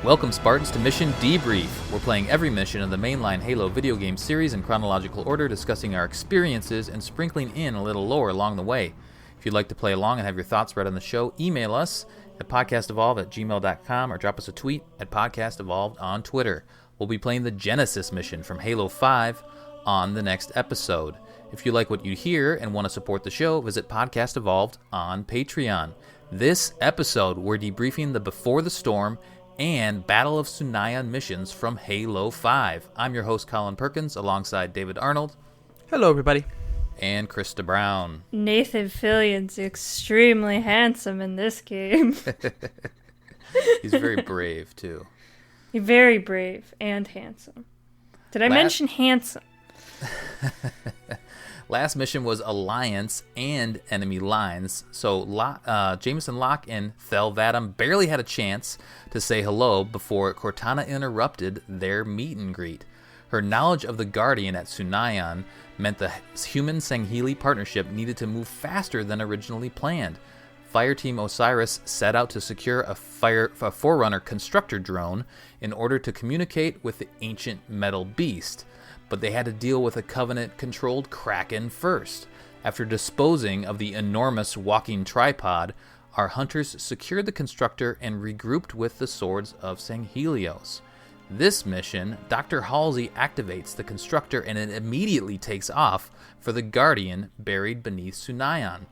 Welcome, Spartans, to Mission Debrief. We're playing every mission of the mainline Halo video game series in chronological order, discussing our experiences and sprinkling in a little lore along the way. If you'd like to play along and have your thoughts read on the show, email us at podcastevolve@gmail.com or drop us a tweet at podcastevolved on Twitter. We'll be playing the Genesis mission from Halo 5 on the next episode. If you like what you hear and want to support the show, visit Podcast Evolved on Patreon. This episode, we're debriefing the Before the Storm and Battle of Sunaion missions from Halo 5. I'm your host, Colin Perkins, alongside David Arnold. Hello, everybody. And Krista Brown. Nathan Fillion's extremely handsome in this game. He's very brave, too. He's very brave and handsome. Did I mention handsome? Last mission was Alliance and Enemy Lines, so Jameson Locke and Thel Vadam barely had a chance to say hello before Cortana interrupted their meet and greet. Her knowledge of the Guardian at Sunaion meant the human Sangheli partnership needed to move faster than originally planned. Fireteam Osiris set out to secure a Forerunner constructor drone in order to communicate with the ancient metal beast, but they had to deal with a Covenant-controlled Kraken first. After disposing of the enormous walking tripod, our hunters secured the constructor and regrouped with the swords of Sanghelios. This mission, Dr. Halsey activates the constructor and it immediately takes off for the Guardian buried beneath Sunaion.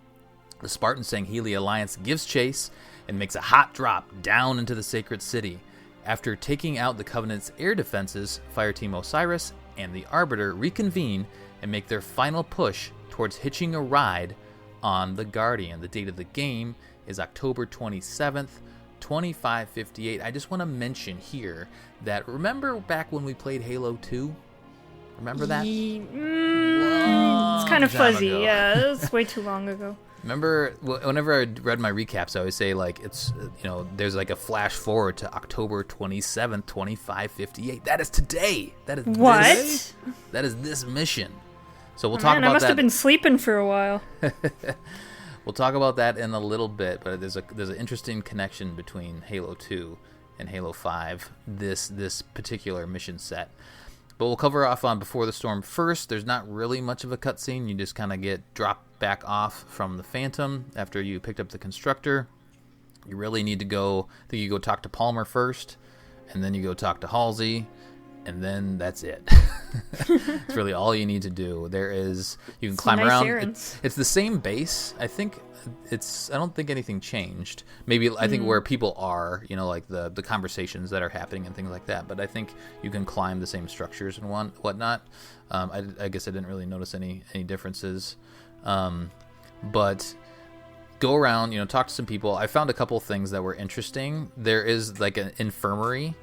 The Spartan Sangheli Alliance gives chase and makes a hot drop down into the sacred city. After taking out the Covenant's air defenses, Fireteam Osiris and the Arbiter reconvene and make their final push towards hitching a ride on the Guardian. The date of the game is October 27th, 2558. I just want to mention here that, remember back when we played Halo 2? Remember that? It's kind of fuzzy. Yeah, it was way too long ago. Remember, whenever I read my recaps, I always say, like, it's, there's like a flash forward to October 27th, 2558. That is today. That is what? That is this mission. So we'll talk about that. I must have been sleeping for a while. We'll talk about that in a little bit, but there's an interesting connection between Halo 2 and Halo 5, this particular mission set. But we'll cover off on Before the Storm first. There's not really much of a cutscene. You just kind of get dropped back off from the Phantom after you picked up the constructor. You really need to go, I think you go talk to Palmer first, and then you go talk to Halsey, and then that's it. It's really all you need to do. You can climb around. It's the same base. I don't think anything changed. Maybe I think where people are, like the conversations that are happening and things like that. But I think you can climb the same structures and whatnot. I guess I didn't really notice any differences. But go around, talk to some people. I found a couple things that were interesting. There is like an infirmary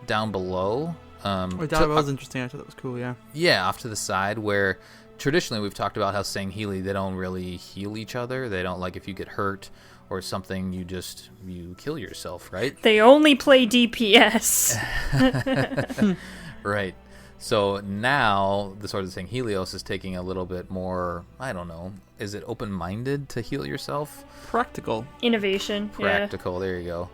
down below. That was interesting. I thought that was cool, yeah. Yeah, off to the side, where traditionally we've talked about how Sangheli, they don't really heal each other. They don't, like, if you get hurt or something, you kill yourself, right? They only play DPS. Right. So now the Sword of Sanghelios is taking a little bit more, I don't know, is it open-minded to heal yourself? Practical. Innovation. Practical, yeah. There you go.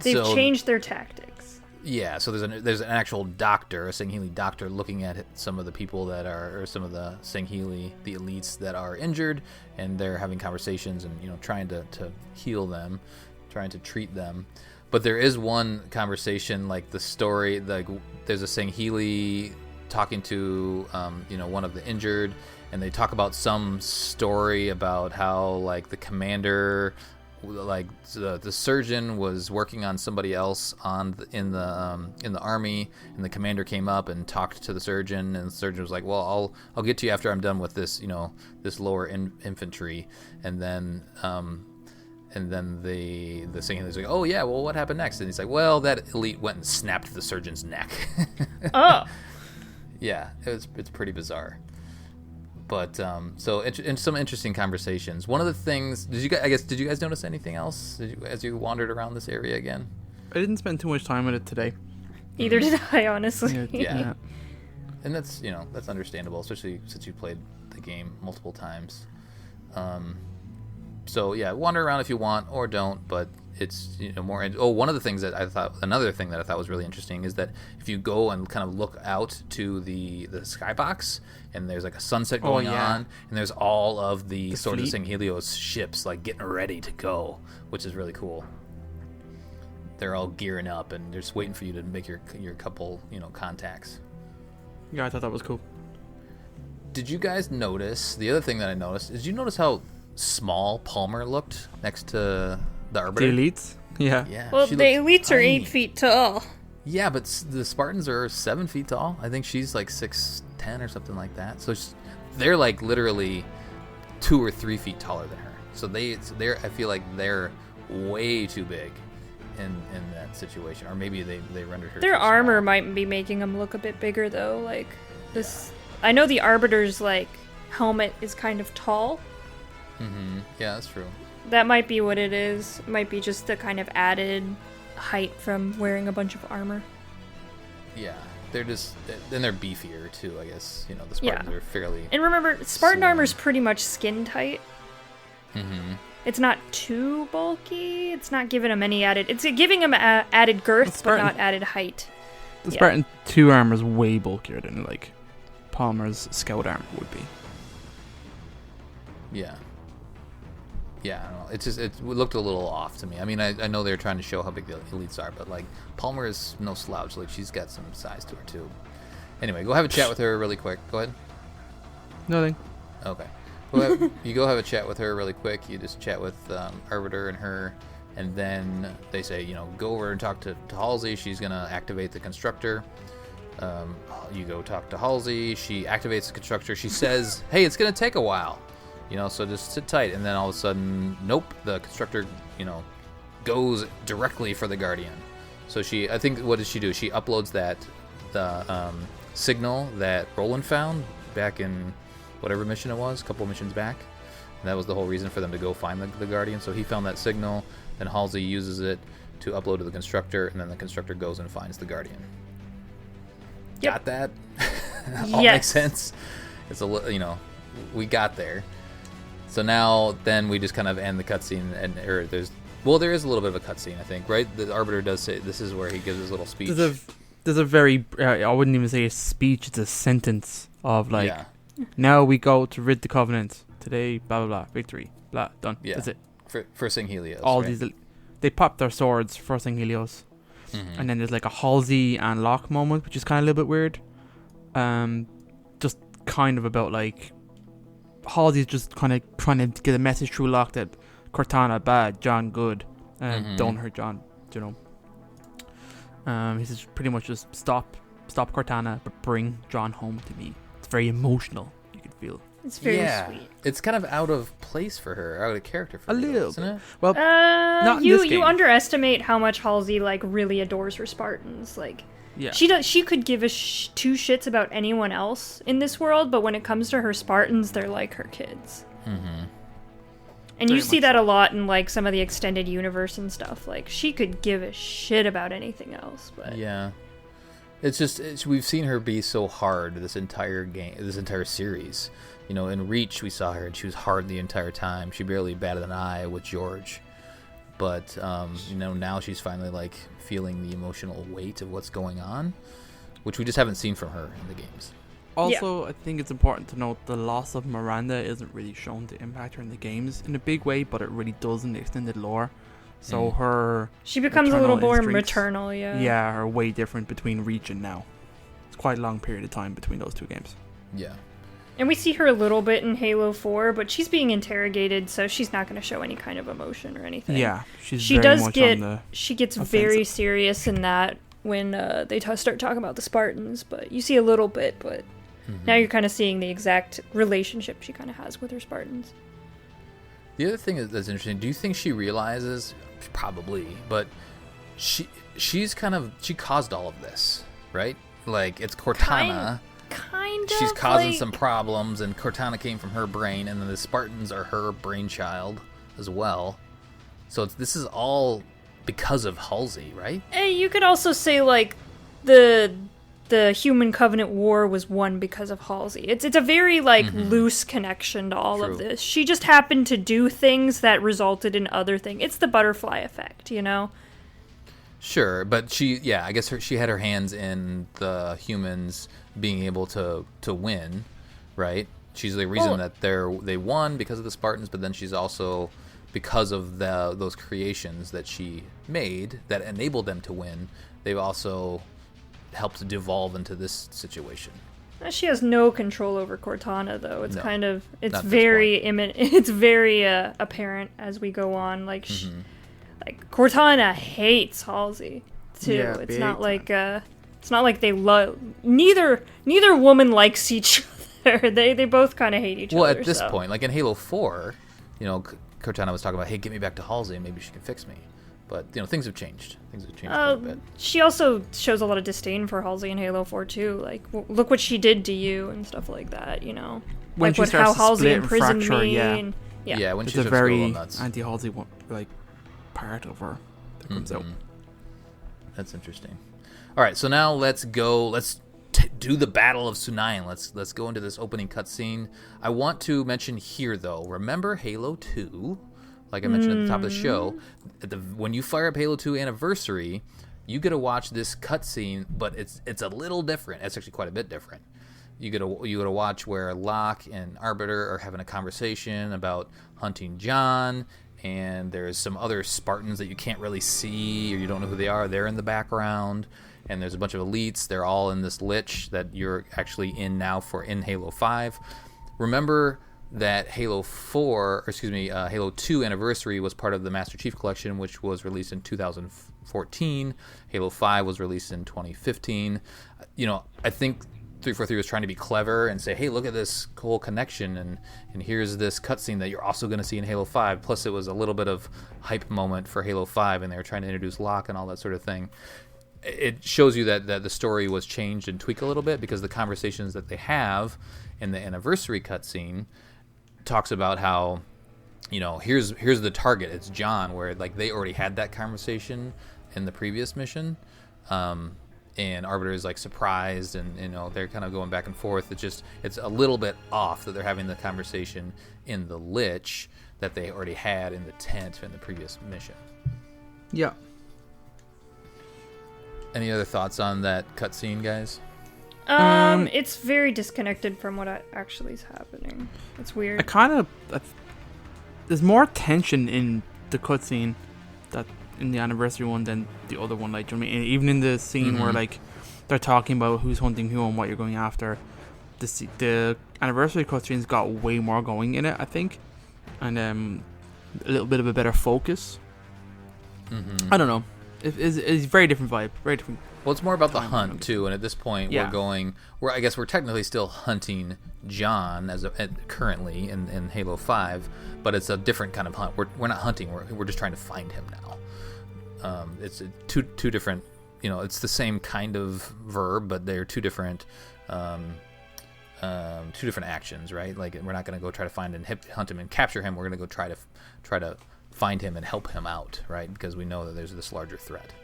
They've changed their tactics. Yeah, so there's an actual doctor, a Sangheli doctor, looking at some of the people that are, or some of the Sangheli, the elites that are injured, and they're having conversations and trying to heal them, trying to treat them. But there is one conversation, like the story, like there's a Sangheli talking to one of the injured, and they talk about some story about how, like, the commander, like the surgeon was working on somebody else in the army, and the commander came up and talked to the surgeon, and the surgeon was like, well, I'll get to you after I'm done with this this lower infantry. And then the Sangheli's like, oh yeah, well, what happened next? And he's like, well, that elite went and snapped the surgeon's neck. Oh. Yeah, it's pretty bizarre. But so some interesting conversations. One of the things, did you guys notice anything else as you wandered around this area again? I didn't spend too much time with it today. Either did I, honestly. Yeah. And that's that's understandable, especially since you played the game multiple times. So yeah, wander around if you want or don't, but it's more. One of the things that another thing that I thought was really interesting is that if you go and kind of look out to the skybox, and there's like a sunset going on, and there's all of the Sword of Sanghelios ships like getting ready to go, which is really cool. They're all gearing up and they're just waiting for you to make your couple contacts. Yeah, I thought that was cool. Did you guys notice the other thing that I noticed? Did you notice how small Palmer looked next to the Arbiter? The elites? Yeah. Well, the elites are 8 feet tall. Yeah, but the Spartans are 7 feet tall. I think she's like 6'10" or something like that. So they're like literally 2 or 3 feet taller than her. So they're I feel like they're way too big in that situation. Or maybe they rendered her. Their armor might be making them look a bit bigger though. Like this, I know the Arbiter's like helmet is kind of tall. Mm-hmm. Yeah, that's true. That might be what it is. It might be just the kind of added height from wearing a bunch of armor. Yeah, they're beefier too, I guess. The Spartans are fairly. And remember, Spartan armor's pretty much skin tight. Mm-hmm. It's not too bulky. It's not giving them any added. It's giving them added girth, but not added height. The Spartan 2 armor is way bulkier than like Palmer's scout armor would be. Yeah. Yeah, I don't know. It's just it looked a little off to me. I mean, I know they're trying to show how big the elites are, but like Palmer is no slouch. Like she's got some size to her too. Anyway, go have a chat with her really quick. Go ahead. Nothing. Okay. You go have a chat with her really quick. You just chat with Arbiter and her, and then they say, go over and talk to Halsey. She's gonna activate the constructor. You go talk to Halsey. She activates the constructor. She says, "Hey, it's gonna take a while." So just sit tight, and then all of a sudden, nope, the constructor, goes directly for the Guardian. So I think, what does she do? She uploads the signal that Roland found back in whatever mission it was, a couple missions back. And that was the whole reason for them to go find the Guardian. So he found that signal, then Halsey uses it to upload to the constructor, and then the constructor goes and finds the Guardian. Yep. Got that? All makes sense. It's we got there. So now, then we just kind of end the cutscene, there is a little bit of a cutscene, I think, right? The Arbiter does say this is where he gives his little speech. There's a very, I wouldn't even say a speech, it's a sentence of like, now we go to rid the Covenant. Today, blah, blah, blah, victory, blah, done. Yeah. That's it. For Sanghelios. All these, they pop their swords for Sanghelios. Mm-hmm. And then there's like a Halsey and Locke moment, which is kind of a little bit weird. Just kind of about like, Halsey's just kind of trying to get a message through Locke that Cortana bad, John good, and don't hurt John. He says pretty much just stop Cortana, but bring John home to me. It's very emotional. You can feel. It's very sweet. It's kind of out of place for her, out of character for her, isn't it? Well, not in this game. You underestimate how much Halsey like really adores her Spartans. Like, yeah. She could give two shits about anyone else in this world, but when it comes to her Spartans, they're like her kids. Mm-hmm. And you see that a lot in like some of the extended universe and stuff. Like, she could give a shit about anything else, but yeah, we've seen her be so hard this entire game, this entire series. In Reach we saw her and she was hard the entire time. She barely batted an eye with George. But, now she's finally, like, feeling the emotional weight of what's going on, which we just haven't seen from her in the games. Also, I think it's important to note the loss of Miranda isn't really shown to impact her in the games in a big way, but it really does in the extended lore. So she becomes a little more maternal, yeah. Yeah, are way different between Reach and now. It's quite a long period of time between those two games. Yeah. And we see her a little bit in Halo 4, but she's being interrogated, so she's not going to show any kind of emotion or anything. Yeah, she gets very serious in that when they start talking about the Spartans, but you see a little bit, but now you're kind of seeing the exact relationship she kind of has with her Spartans. The other thing that's interesting, do you think she realizes, probably, but she caused all of this, right? Like, it's Cortana. Kind of. She's causing some problems, and Cortana came from her brain, and then the Spartans are her brainchild as well. So this is all because of Halsey, right? You could also say, like, the the Human Covenant War was won because of Halsey. It's a very, like, loose connection to all of this. She just happened to do things that resulted in other things. It's the butterfly effect, you know? Sure, but I guess she had her hands in the humans being able to win, right? She's the reason that they won because of the Spartans, but then she's also, because of those creations that she made that enabled them to win, they've also helped devolve into this situation. She has no control over Cortana, though. It's it's very apparent as we go on. Like, like Cortana hates Halsey too. Yeah, it's not like they love. Neither woman likes each other. They both kind of hate each other. Well, at this point, like in Halo 4, Cortana was talking about, hey, get me back to Halsey and maybe she can fix me. But, things have changed. Quite a bit. She also shows a lot of disdain for Halsey in Halo 4, too. Like, look what she did to you and stuff like that, When like she starts how to Halsey split and imprisoned fracture, me. Yeah, when it's she a starts very to go nuts. anti-Halsey, like, part of her that comes out. That's interesting. All right, so now let's go. Let's do the Battle of Sunaion. Let's go into this opening cutscene. I want to mention here, though, remember Halo 2? Like I mentioned at the top of the show, when you fire up Halo 2 Anniversary, you get to watch this cutscene, but it's a little different. It's actually quite a bit different. You get to watch where Locke and Arbiter are having a conversation about hunting John, and there's some other Spartans that you can't really see or you don't know who they are. They're in the background, and there's a bunch of elites. They're all in this lich that you're actually in now in Halo 5. Remember that Halo 2 Anniversary was part of the Master Chief Collection, which was released in 2014. Halo 5 was released in 2015. I think 343 was trying to be clever and say, hey, look at this cool connection, and here's this cutscene that you're also going to see in Halo 5. Plus, it was a little bit of hype moment for Halo 5, and they were trying to introduce Locke and all that sort of thing. It shows you that the story was changed and tweaked a little bit, because the conversations that they have in the Anniversary cutscene talks about how, here's the target, it's John, where like they already had that conversation in the previous mission, and Arbiter is like surprised, and they're kind of going back and forth. It's a little bit off that they're having the conversation in the lich that they already had in the tent in the previous mission. Yeah. Any other thoughts on that cutscene, guys? It's very disconnected from what actually is happening. It's weird. There's more tension in the cutscene that in the Anniversary one than the other one. Like, do you know what I mean? Even in the scene where like they're talking about who's hunting who and what you're going after, the Anniversary cutscene's got way more going in it, I think, and a little bit of a better focus. I don't know. It's very different vibe. Very different. Well, it's more about the hunt too, and at this point, I guess we're technically still hunting John currently in Halo 5, but it's a different kind of hunt. We're not hunting. We're just trying to find him now. It's two different. It's the same kind of verb, but they're two different actions, right? Like, we're not going to go try to find and hunt him and capture him. We're going to go try to find him and help him out, right? Because we know that there's this larger threat.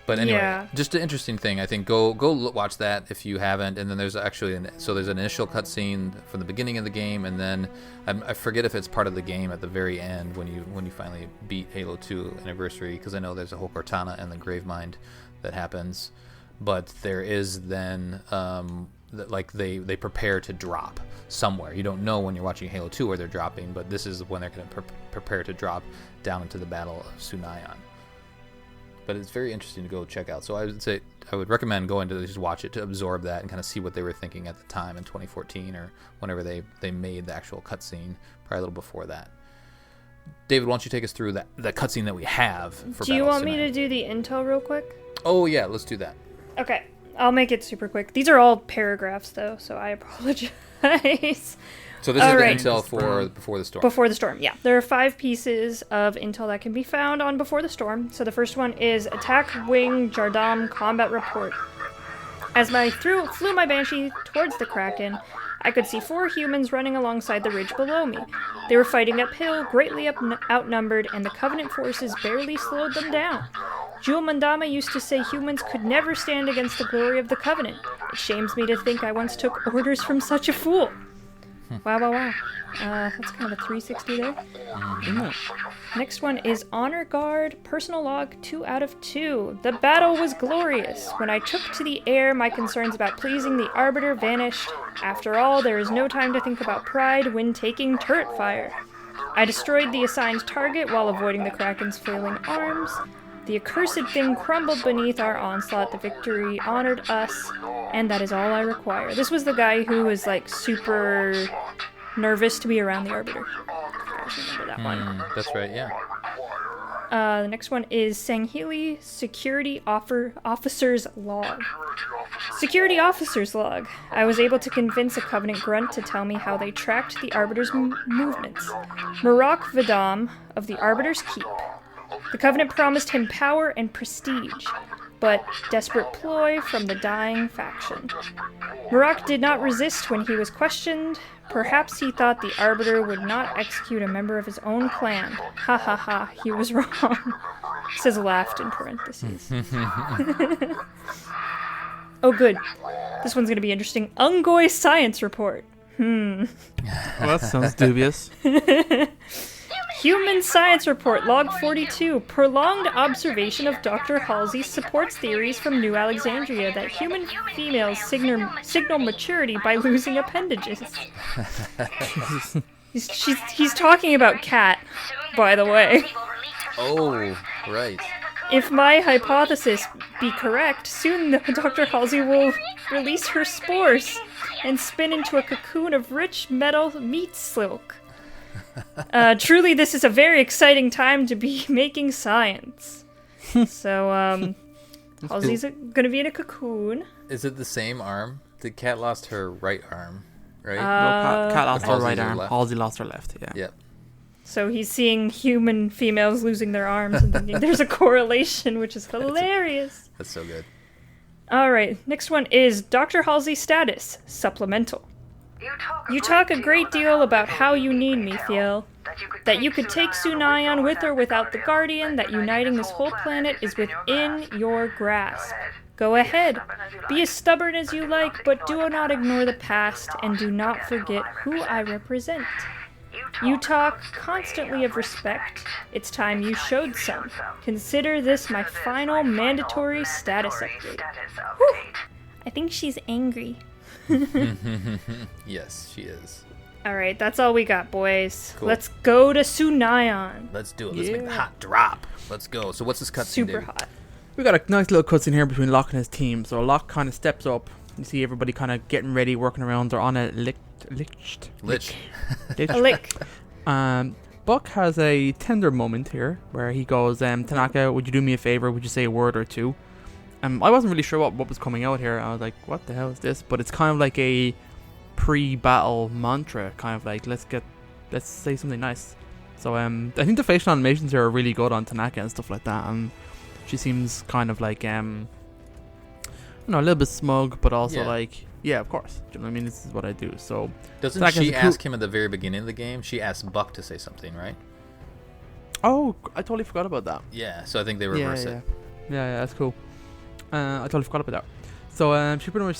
But anyway, just an interesting thing. I think go watch that if you haven't. And then there's actually there's an initial cutscene from the beginning of the game, and then I forget if it's part of the game at the very end when you finally beat Halo 2 Anniversary, because I know there's a whole Cortana and the Gravemind that happens. But there is then they prepare to drop somewhere. You don't know when you're watching Halo 2 where they're dropping, but this is when they're going to prepare to drop down into the Battle of Sunaion. But it's very interesting to go check out. So I would recommend going to just watch it to absorb that and kind of see what they were thinking at the time in 2014 or whenever they made the actual cutscene, probably a little before that. David, why don't you take us through the cutscene that we have for Do you want me to do the intel real quick? Oh, yeah, let's do that. Okay, I'll make it super quick. These are all paragraphs, though, so I apologize. So this is the intel for Before the Storm. Before the Storm, yeah. There are 5 pieces of intel that can be found on Before the Storm. So the first one is Attack Wing Jardam Combat Report. As I flew my Banshee towards the Kraken, I could see 4 humans running alongside the ridge below me. They were fighting uphill, greatly outnumbered, and the Covenant forces barely slowed them down. Jewel Mandama used to say humans could never stand against the glory of the Covenant. It shames me to think I once took orders from such a fool. Wow. That's kind of a 360 there. Next one is Honor Guard, Personal Log 2 out of 2. The battle was glorious. When I took to the air, my concerns about pleasing the Arbiter vanished. After all, there is no time to think about pride when taking turret fire. I destroyed the assigned target while avoiding the Kraken's flailing arms. The accursed thing crumbled beneath our onslaught. The victory honored us, and that is all I require. This was the guy who was, like, super nervous to be around the Arbiter. You guys remember that one? That's right, yeah. The next one is Sanghelios Security Officer's Log. Security Officer's Log. I was able to convince a Covenant grunt to tell me how they tracked the Arbiter's movements. Marok Vidam of the Arbiter's Keep. The Covenant promised him power and prestige, but desperate ploy from the dying faction. Marok did not resist when he was questioned. Perhaps he thought the Arbiter would not execute a member of his own clan. Ha ha ha, he was wrong. Says laughed in parentheses. Oh good. This one's gonna be interesting. Ungoy Science Report. Well, that sounds dubious. Human Science Report, Log 42. Prolonged observation of Dr. Halsey supports theories from New Alexandria that human females signal maturity by losing appendages. He's talking about Cat, by the way. Oh, right. If my hypothesis be correct, soon Dr. Halsey will release her spores and spin into a cocoon of rich metal meat silk. Truly, this is a very exciting time to be making science. So, Halsey's gonna be in a cocoon. Is it the same arm? The Cat lost her right arm, right? Cat lost her Halsey's right her arm. left. Halsey lost her left, yeah. Yep. So he's seeing human females losing their arms and thinking there's a correlation, which is hilarious. That's so good. Alright, next one is Dr. Halsey status, supplemental. You talk a great deal about how you need me, Thiel. That you could take Sunaion with or without the Guardian, that uniting this whole planet is within your grasp. Go ahead. Be as stubborn as you like, but do not ignore the past, and do not forget who I represent. You talk constantly of respect. It's time you showed some. Consider this my final mandatory status update. Whew. I think she's angry. Yes, she is. Alright, that's all we got, boys. Cool. Let's go to Sunaion. Let's do it. Let's make the hot drop. Let's go. So what's this cutscene? Super do? hot. We got a nice little cutscene here between Locke and his team. So Locke kind of steps up. You see everybody kind of getting ready, working around. They're on a lich. A lick. Buck has a tender moment here where he goes, Tanaka, would you do me a favor? Would you say a word or two? I wasn't really sure what was coming out here. I was like, what the hell is this? But it's kind of like a pre-battle mantra, kind of like, let's say something nice. So I think the facial animations here are really good on Tanaka and stuff like that. And she seems kind of like, a little bit smug, but also like, yeah, of course. Do you know what I mean? This is what I do. So doesn't she ask him at the very beginning of the game? She asked Buck to say something, right? Oh, I totally forgot about that. Yeah, so I think they reverse it. Yeah, that's cool. I totally forgot about that. So she pretty much,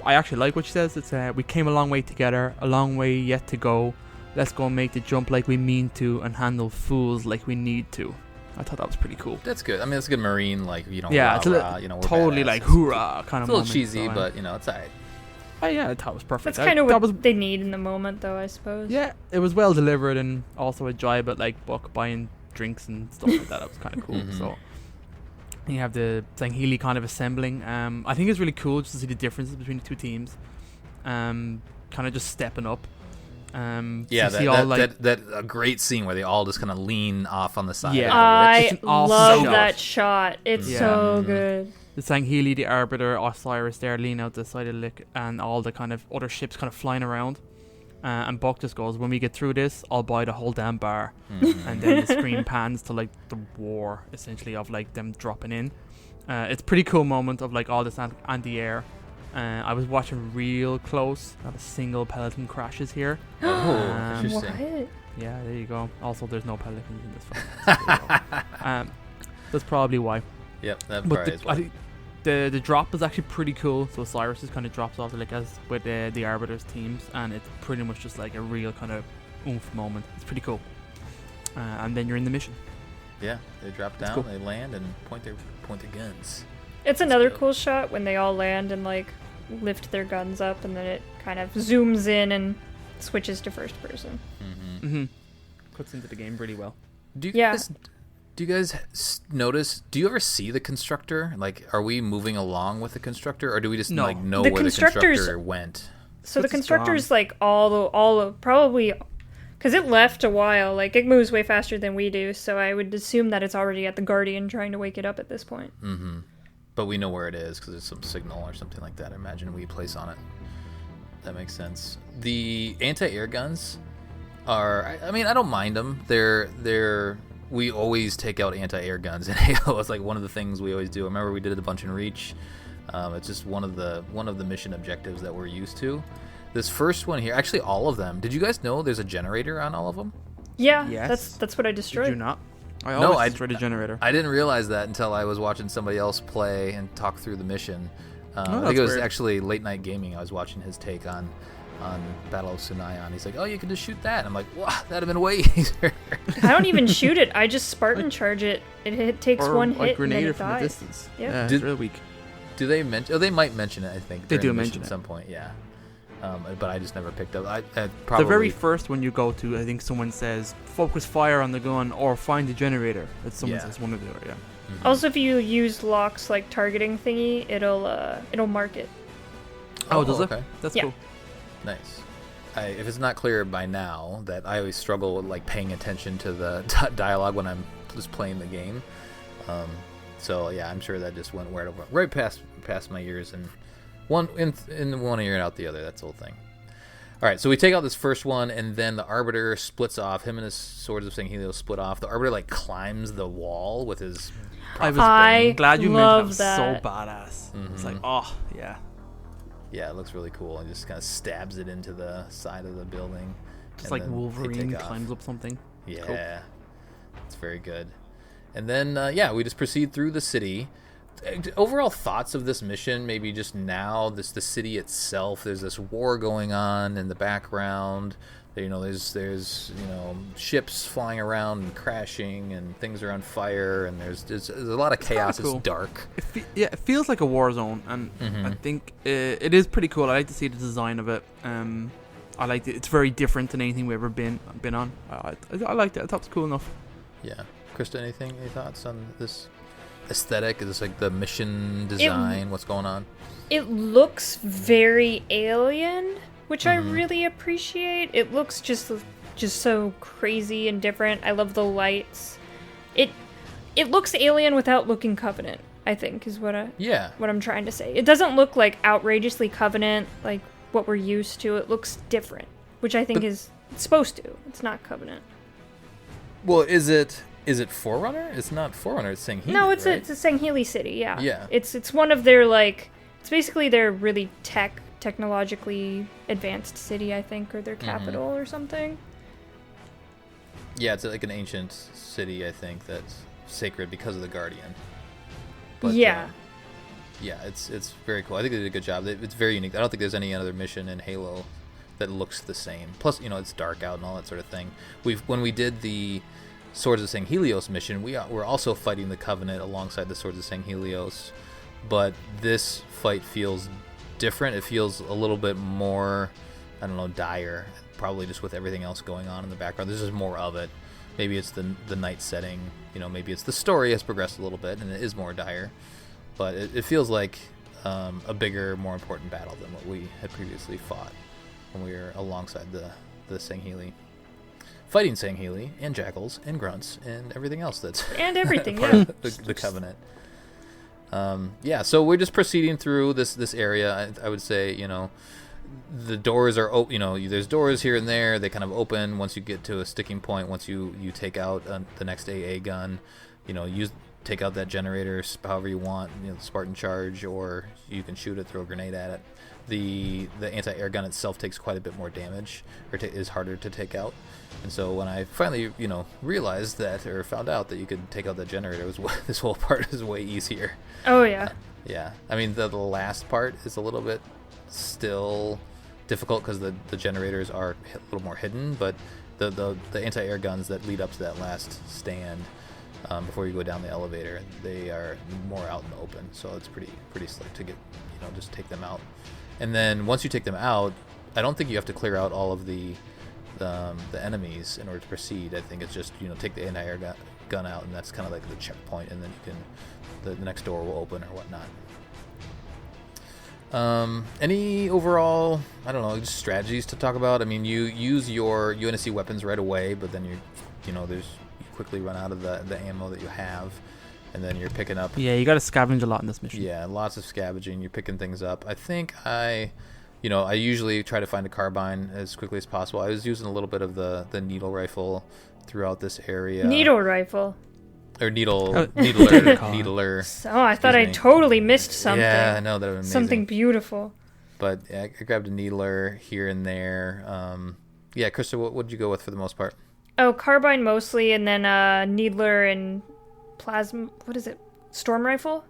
I actually like what she says. It's we came a long way together, a long way yet to go. Let's go make the jump like we mean to and handle fools like we need to. I thought that was pretty cool. That's good. I mean, that's a good Marine, like, yeah, rah, it's a we're totally badass. like hoorah kind of moment. It's a little cheesy, so, but it's alright. Yeah, I thought it was perfect. That's kind of what they need in the moment, though, I suppose. Yeah, it was well delivered and also a joy, but like Buck buying drinks and stuff like that. That was kind of cool. Mm-hmm. So you have the Sangheli kind of assembling. I think it's really cool just to see the differences between the two teams. Kind of just stepping up. Yeah, that a great scene where they all just kind of lean off on the side. Yeah, I love shot. that shot. It's so good. The Sangheli, the Arbiter, Osiris there lean out the side of the lick, and all the kind of other ships kind of flying around. And Buck just goes, when we get through this, I'll buy the whole damn bar. And then the screen pans to like the war, essentially, of like them dropping in. It's a pretty cool moment of like all this anti-air. I was watching real close. Not a single Peloton crashes here. Oh, interesting. What? Yeah, there you go. Also, there's no Pelicans in this film. So that's probably why. Yep, that But probably is I why. think the drop is actually pretty cool. So Osiris just kind of drops off like as with the Arbiters teams, and it's pretty much just like a real kind of oomph moment. It's pretty cool. And then you're in the mission. Yeah, they drop That's down, cool. they land, and point their guns. It's another good. cool shot when they all land and like lift their guns up, and then it kind of zooms in and switches to first person. Cuts into the game really well. Do you Yeah. guys notice? Do you ever see the constructor? Like, are we moving along with the constructor, or do we just No. like know The where the constructor's- constructor went? So the Puts it strong. constructor's like all probably because it left a while. Like it moves way faster than we do, so I would assume that it's already at the Guardian trying to wake it up at this point. But we know where it is because there's some signal or something like that. I imagine we place on it. That makes sense. The anti-air guns are. I mean, I don't mind them. They're. We always take out anti-air guns in Halo. It's like one of the things we always do. I remember we did it a bunch in Reach. It's just one of the mission objectives that we're used to. This first one here, actually all of them. Did you guys know there's a generator on all of them? Yeah, Yes. that's what I Did destroyed. you not? I No, always I- destroyed a generator. I didn't realize that until I was watching somebody else play and talk through the mission. I think that's it was weird. actually Late Night Gaming. I was watching his take on Battle of Sunaion. He's like, "Oh, you can just shoot that." I'm like, "Wow, that'd have been way easier." I don't even shoot it. I just Spartan charge it. Takes or one a hit and then grenade it from a dies. distance. Yep. Yeah, Did- it's real weak. Do they mention? Oh, they might mention it. I think They during do the mission mention at it. some point. Yeah, but I just never picked up. I The probably very first one you go to, I think someone says, focus fire on the gun or find the generator. That's someone Yeah. says one of the other, yeah. Also, if you use Locke's like targeting thingy, it'll mark it. Oh, does it? okay. That's Yeah. cool. Nice. If it's not clear by now that I always struggle with like paying attention to the dialogue when I'm just playing the game. So yeah, I'm sure that just went right past my ears and one in one ear and out the other. That's the whole thing. All right, so we take out this first one, and then the Arbiter splits off. Him and his Swords of Sanghelios split off. The Arbiter like climbs the wall with his. I was I glad you mentioned that. love Was that. so badass. It's like, oh, yeah. Yeah, it looks really cool. And just kind of stabs it into the side of the building. Just and like then they Wolverine take off. climbs up something. Yeah, Cool. it's very good. And then, we just proceed through the city. Overall thoughts of this mission, maybe just now, the city itself. There's this war going on in the background. There's ships flying around and crashing, and things are on fire, and there's a lot of chaos. kinda cool. It's dark. It feels like a war zone, and I think it is pretty cool. I like to see the design of it. I like it. It's very different than anything we've ever been on. I liked it. I thought it was cool enough. Yeah. Krista, any thoughts on this aesthetic? Is this like the mission design? What's going on? It looks very alien, which I really appreciate. It looks just so crazy and different. I love the lights. It looks alien without looking Covenant, I think, is what I'm trying to say. It doesn't look like outrageously Covenant like what we're used to. It looks different, which I think it's supposed to. It's not Covenant. Well, is it Forerunner? It's not Forerunner. It's Sangheli. No, it's right? a Sangheli city. Yeah. Yeah. It's one of their like. It's basically their really technologically advanced city, I think, or their capital or something. Yeah, it's like an ancient city, I think, that's sacred because of the Guardian. But, Yeah. It's very cool. I think they did a good job. It's very unique. I don't think there's any other mission in Halo that looks the same. Plus, it's dark out and all that sort of thing. When we did the Swords of Sanghelios mission, we're also fighting the Covenant alongside the Swords of Sanghelios, but this fight feels different. It feels a little bit more, I don't know, dire, probably just with everything else going on in the background. There's just more of it. Maybe it's the night setting, maybe it's the story has progressed a little bit and it is more dire, but it feels like a bigger, more important battle than what we had previously fought when we were alongside the Sangheli. Fighting Sangheli and jackals and grunts and everything else that's And everything, part yeah. of the Covenant. So we're just proceeding through this area. I would say, the doors are open. There's doors here and there. They kind of open once you get to a sticking point. Once you take out the next AA gun, take out that generator however you want, Spartan charge, or you can shoot it, throw a grenade at it. The anti-air gun itself takes quite a bit more damage, or is harder to take out. And so when I finally, realized that, or found out that you could take out that generator, this whole part is way easier. Oh yeah. Yeah. I mean, the last part is a little bit still difficult because the generators are a little more hidden, but the anti-air guns that lead up to that last stand, before you go down the elevator, they are more out in the open. So it's pretty slick to get, just take them out. And then once you take them out, I don't think you have to clear out all of the enemies in order to proceed. I think it's just, take the anti-air gun out, and that's kind of like the checkpoint, and then the next door will open or whatnot. Any overall, I don't know, just strategies to talk about? I mean, you use your UNSC weapons right away, but then you quickly run out of the ammo that you have. And then you're picking up... Yeah, you got to scavenge a lot in this mission. Yeah, lots of scavenging. You're picking things up. I think I usually try to find a carbine as quickly as possible. I was using a little bit of the needle rifle throughout this area. Needle rifle? Or needler. So I thought I totally missed something. Yeah, I know, that would be amazing. Something beautiful. But yeah, I grabbed a needler here and there. Yeah, Krista, what did you go with for the most part? Oh, carbine mostly, and then needler and... plasma, what is it? Storm rifle?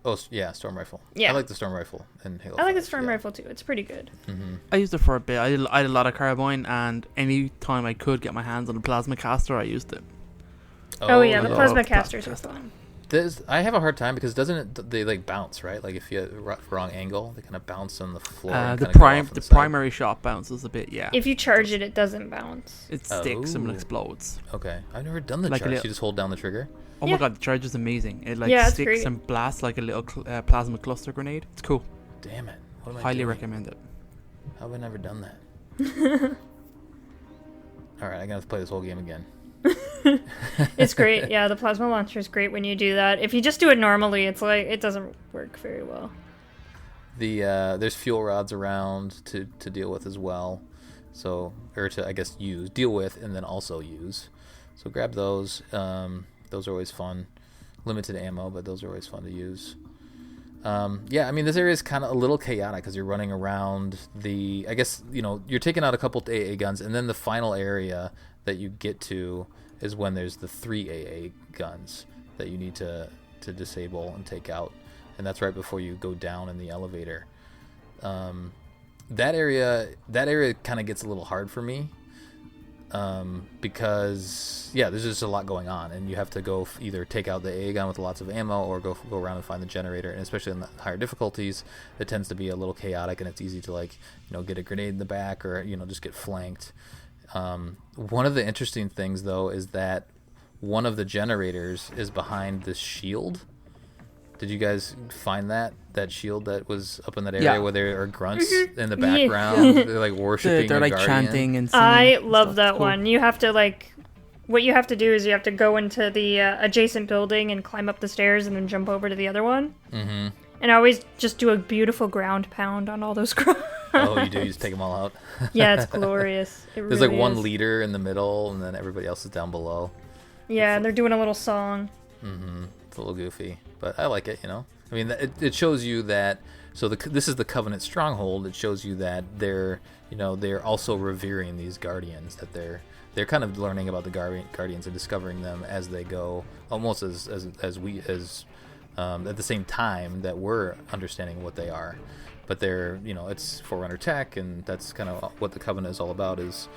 Oh, yeah, storm rifle. Yeah. I like the storm rifle in Halo 5. I like the storm rifle too. It's pretty good. Mm-hmm. I used it for a bit. I had a lot of carbine, and any time I could get my hands on a plasma caster, I used it. Oh yeah, the plasma plasma casters are fun. I have a hard time because they like bounce, right? Like if you have wrong angle, they kind of bounce on the floor. The primary shot bounces a bit, yeah. If you charge it, it doesn't bounce. It sticks and explodes. Okay, I've never done the charge. You just hold down the trigger. Oh my god, the charge is amazing. It sticks great. and blasts like a little plasma cluster grenade. It's cool. Damn it! What am I Highly doing? recommend it. How have I never done that? All right, I gotta play this whole game again. It's great. Yeah, the plasma launcher is great when you do that. If you just do it normally, it's like it doesn't work very well. There's fuel rods around to deal with as well. So, or to I guess deal with and then also use. So grab those. Those are always fun. Limited ammo, but those are always fun to use. Yeah, I mean, this area is kind of a little chaotic because you're running around I guess, you're taking out a couple AA guns, and then the final area that you get to is when there's the 3 AA guns that you need to disable and take out. And that's right before you go down in the elevator. That area kind of gets a little hard for me. Because there's just a lot going on, and you have to go either take out the AA gun with lots of ammo or go around and find the generator. And especially in the higher difficulties, it tends to be a little chaotic, and it's easy to get a grenade in the back or just get flanked. One of the interesting things though is that one of the generators is behind this shield. Did you guys find that shield that was up in that area where there are grunts in the background? They're like worshiping. They're like guardian. chanting and singing. I love that cool. one. You have to what you have to do is you have to go into the adjacent building and climb up the stairs and then jump over to the other one. Mm-hmm. And I always just do a beautiful ground pound on all those grunts. Oh, you do? You just take them all out? Yeah, it's glorious. There's really one is. leader in the middle, and then everybody else is down below. Yeah, and they're doing a little song. Mm-hmm. It's a little goofy, but I like it, I mean, it shows you that, this is the Covenant stronghold. It shows you that they're also revering these guardians, that they're kind of learning about the guardians and discovering them as they go, almost as at the same time that we're understanding what they are. But they're, it's Forerunner tech, and that's kind of what the Covenant is all about, is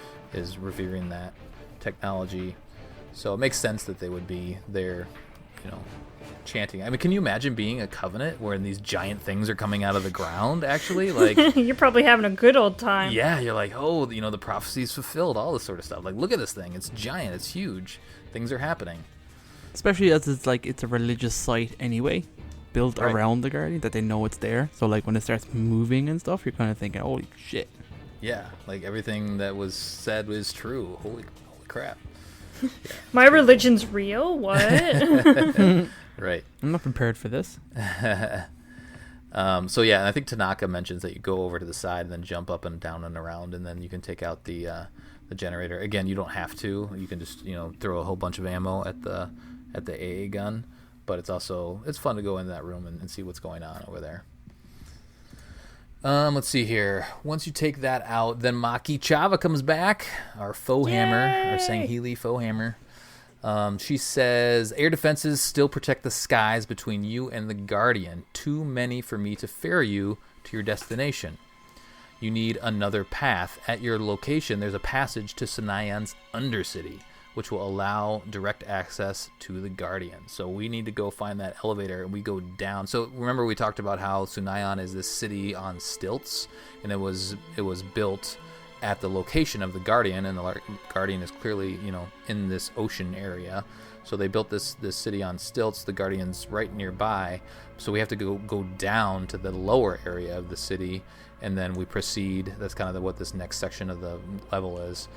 revering that technology. So it makes sense that they would be there, chanting. I mean, can you imagine being a Covenant where these giant things are coming out of the ground, actually? Like, you're probably having a good old time. Yeah, you're like, oh, the prophecy's fulfilled, all this sort of stuff. Like, look at this thing. It's giant. It's huge. Things are happening. Especially as it's a religious site anyway, built around the Guardian, that they know it's there. So, like, when it starts moving and stuff, you're kind of thinking, holy shit. Yeah, like, everything that was said was true. Holy crap. Yeah, my religion's real? What? Right. I'm not prepared for this. So yeah, I think Tanaka mentions that you go over to the side and then jump up and down and around, and then you can take out the generator. Again, you don't have to. You can just throw a whole bunch of ammo at the AA gun, but it's fun to go in that room and see what's going on over there. Let's see here. Once you take that out, then Maki Chava comes back, our foe hammer, our Sangheli foe hammer. She says, air defenses still protect the skies between you and the Guardian. Too many for me to ferry you to your destination. You need another path. At your location, there's a passage to Sunaion's Undercity, which will allow direct access to the Guardian. So we need to go find that elevator, and we go down. So remember we talked about how Sunaion is this city on stilts, and it was built at the location of the Guardian, and the Guardian is clearly, in this ocean area. So they built this city on stilts. The Guardian's right nearby. So we have to go down to the lower area of the city, and then we proceed. That's kind of what this next section of the level is,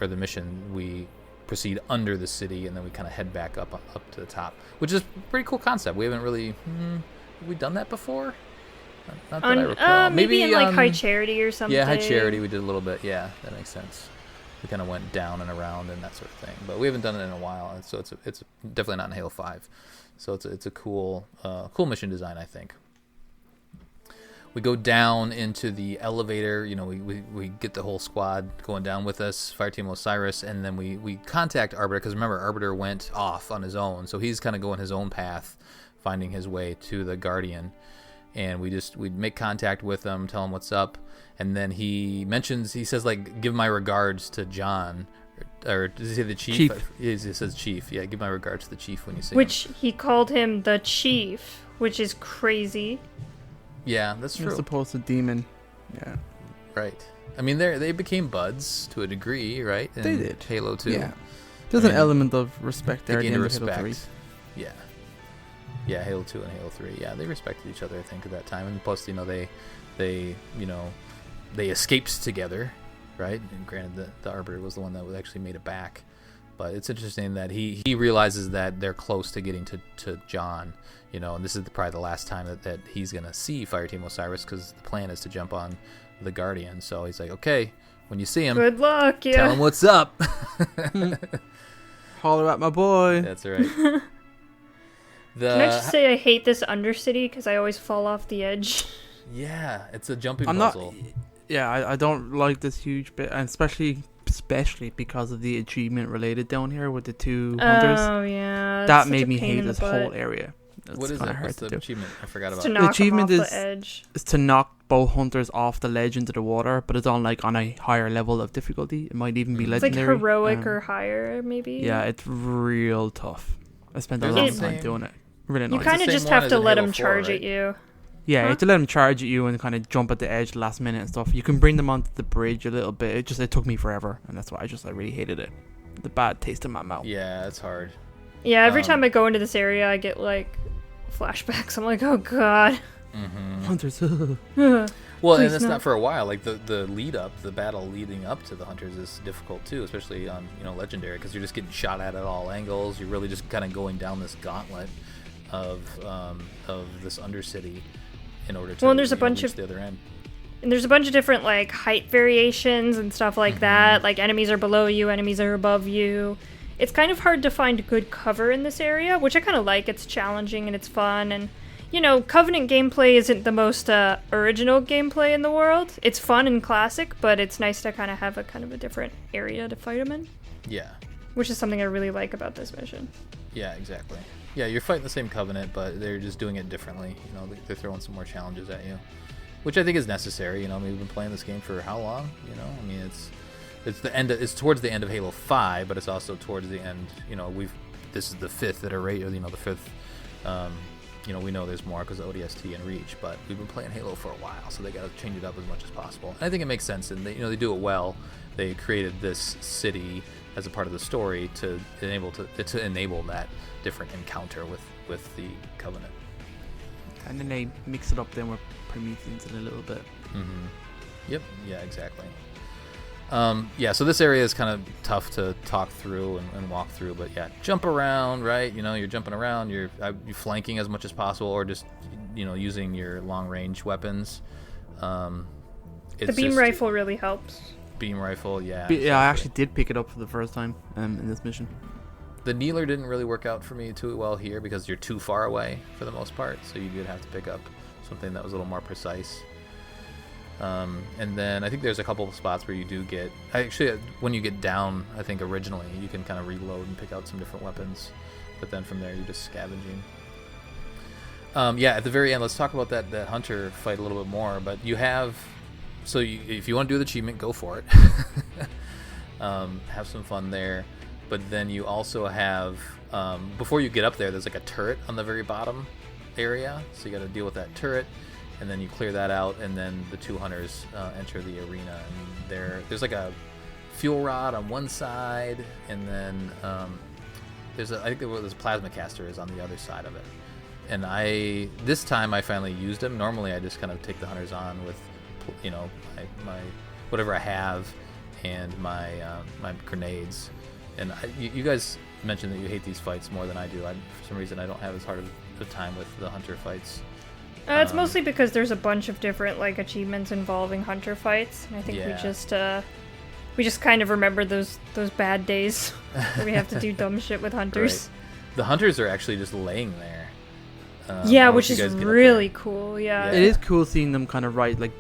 or the mission. We proceed under the city, and then we kind of head back up to the top, which is a pretty cool concept. We haven't really have we done that before? Not that I recall. Maybe in like High Charity or something. Yeah, High Charity we did a little bit. Yeah, that makes sense. We kind of went down and around and that sort of thing, but we haven't done it in a while, so it's definitely not in Halo 5. So it's a cool mission design, I think. We go down into the elevator. We get the whole squad going down with us, Fireteam Osiris, and then we contact Arbiter, because remember, Arbiter went off on his own, so he's kind of going his own path, finding his way to the Guardian. And we make contact with him, tell him what's up, and then he says, like, give my regards to John, or does he say the chief? He says chief. Yeah, give my regards to the chief when you see him. Which he called him the chief, which is crazy. Yeah, that's true. As opposed to demon. Yeah. Right. I mean, they became buds to a degree, right? In they did. Halo 2. Yeah. There's an element of respect there. They gained respect. Halo 3. Yeah. Yeah, Halo 2 and Halo 3. Yeah, they respected each other, I think, at that time. And plus, they escaped together, right? And granted, the Arbiter was the one that actually made it back. But it's interesting that he realizes that they're close to getting to John, and this is probably the last time that he's going to see Fireteam Osiris, because the plan is to jump on the Guardian. So he's like, okay, when you see him, good luck, yeah. Tell him what's up. Holler at my boy. That's right. Can I just say I hate this Undercity because I always fall off the edge? Yeah, it's a jumping puzzle. I don't like this huge bit, and especially because of the achievement related down here with the 2 hunters. Oh yeah, that made me hate this whole area. What is it? What's the achievement? I forgot about it. The achievement is the edge. Is to knock both hunters off the ledge into the water, but it's on a higher level of difficulty. It might even be legendary. It's like heroic or higher, maybe. Yeah, it's real tough. I spent a long time doing it. Really annoying. You kind of just have to let them charge at you. Yeah, you have to let them charge at you and kind of jump at the edge last minute and stuff. You can bring them onto the bridge a little bit. It took me forever, and that's why I really hated it. The bad taste in my mouth. Yeah, it's hard. Yeah, every time I go into this area, I get like flashbacks. I'm like, oh god. Mm-hmm. Hunters. Well, and it's not for a while. Like the lead up, the battle leading up to the hunters is difficult too, especially on legendary, because you're just getting shot at all angles. You're really just kind of going down this gauntlet of this Undercity in order to there's a bunch reach of the other end. And there's a bunch of different like height variations and stuff like that. Like enemies are below you, enemies are above you. It's kind of hard to find good cover in this area, which I kind of like. It's challenging and it's fun, and Covenant gameplay isn't the most original gameplay in the world. It's fun and classic, but it's nice to kind of have a different area to fight them in. Yeah. Which is something I really like about this mission. Yeah, exactly. Yeah, you're fighting the same Covenant, but they're just doing it differently. They're throwing some more challenges at you, which I think is necessary. We've been playing this game for how long? It's the end. It's towards the end of Halo 5, but it's also towards the end. This is the 5th iteration. The 5th. We know there's more because of ODST and Reach, but we've been playing Halo for a while, so they got to change it up as much as possible. And I think it makes sense, and they do it well. They created this city as a part of the story to enable that different encounter with the Covenant. And then they mix it up then with Prometheans in a little bit. Mm-hmm. Yep. Yeah. Exactly. So this area is kind of tough to talk through and walk through, but yeah, jump around, right? You're jumping around, you're flanking as much as possible, or just using your long range weapons. The beam rifle really helps. Beam rifle, yeah. Yeah, I actually did pick it up for the first time in this mission. The Kneeler didn't really work out for me too well here because you're too far away for the most part, so you did have to pick up something that was a little more precise. And then I think there's a couple of spots where you do get... Actually, when you get down, I think originally, you can kind of reload and pick out some different weapons. But then from there, you're just scavenging. Yeah, at the very end, let's talk about that hunter fight a little bit more. But you have... So if you want to do the achievement, go for it. Have some fun there. But then you also have... before you get up there, there's like a turret on the very bottom area. So you got to deal with that turret. And then you clear that out, and then the two hunters enter the arena. And there's like a fuel rod on one side, and then I think there's a plasma caster is on the other side of it. And this time I finally used them. Normally I just kind of take the hunters on with, my whatever I have, and my grenades. And you guys mentioned that you hate these fights more than I do. For some reason I don't have as hard of a time with the hunter fights. It's mostly because there's a bunch of different achievements involving hunter fights, and I think we just kind of remember those bad days where we have to do dumb shit with hunters. Right. The hunters are actually just laying there. Which is really cool. Yeah, it is cool seeing them kind of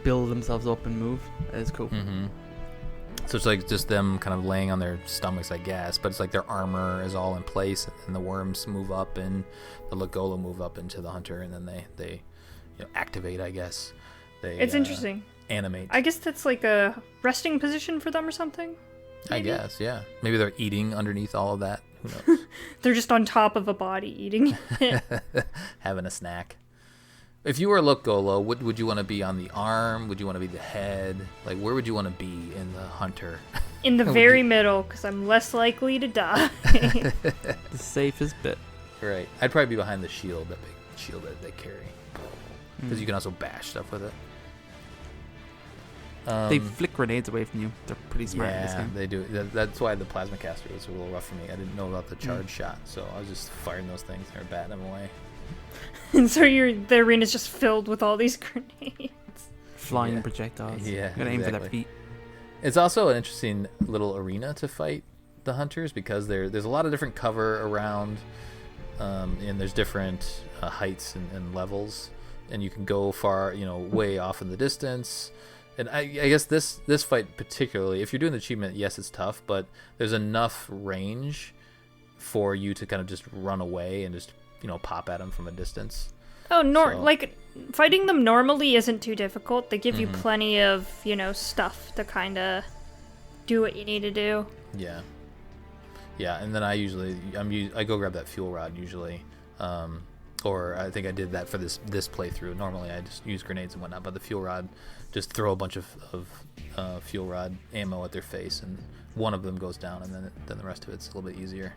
build themselves up and move. It is cool. Mm-hmm. So it's like just them kind of laying on their stomachs, I guess, but it's like their armor is all in place, and the worms move up, and the Legola move up into the hunter, and then they activate, I guess. It's interesting. Animate. I guess that's like a resting position for them or something. I Maybe? guess, yeah. Maybe they're eating underneath all of that. Who knows? They're just on top of a body eating. Having a snack. If you were Legola, would you want to be on the arm? Would you want to be the head? Where would you want to be in the hunter? In the very middle, because I'm less likely to die. The safest bit. Right. I'd probably be behind the shield, that big shield that they carry. Because you can also bash stuff with it. They flick grenades away from you. They're pretty smart in this game. They do. That's why the plasma caster was a little rough for me. I didn't know about the charge shot, so I was just firing those things and batting them away. And so the arena's just filled with all these grenades. Flying projectiles. Yeah, I'm going to aim for their feet. It's also an interesting little arena to fight the hunters because there's a lot of different cover around, and there's different heights and levels. And you can go far, way off in the distance. And I guess this fight particularly, if you're doing the achievement, yes, it's tough, but there's enough range for you to kind of just run away and just, pop at them from a distance. Fighting them normally isn't too difficult. They give you plenty of, stuff to kind of do what you need to do. Yeah. Yeah, and then I go grab that fuel rod usually. Or I think I did that for this playthrough. Normally I just use grenades and whatnot, but the fuel rod, just throw a bunch of fuel rod ammo at their face, and one of them goes down, and then the rest of it's a little bit easier.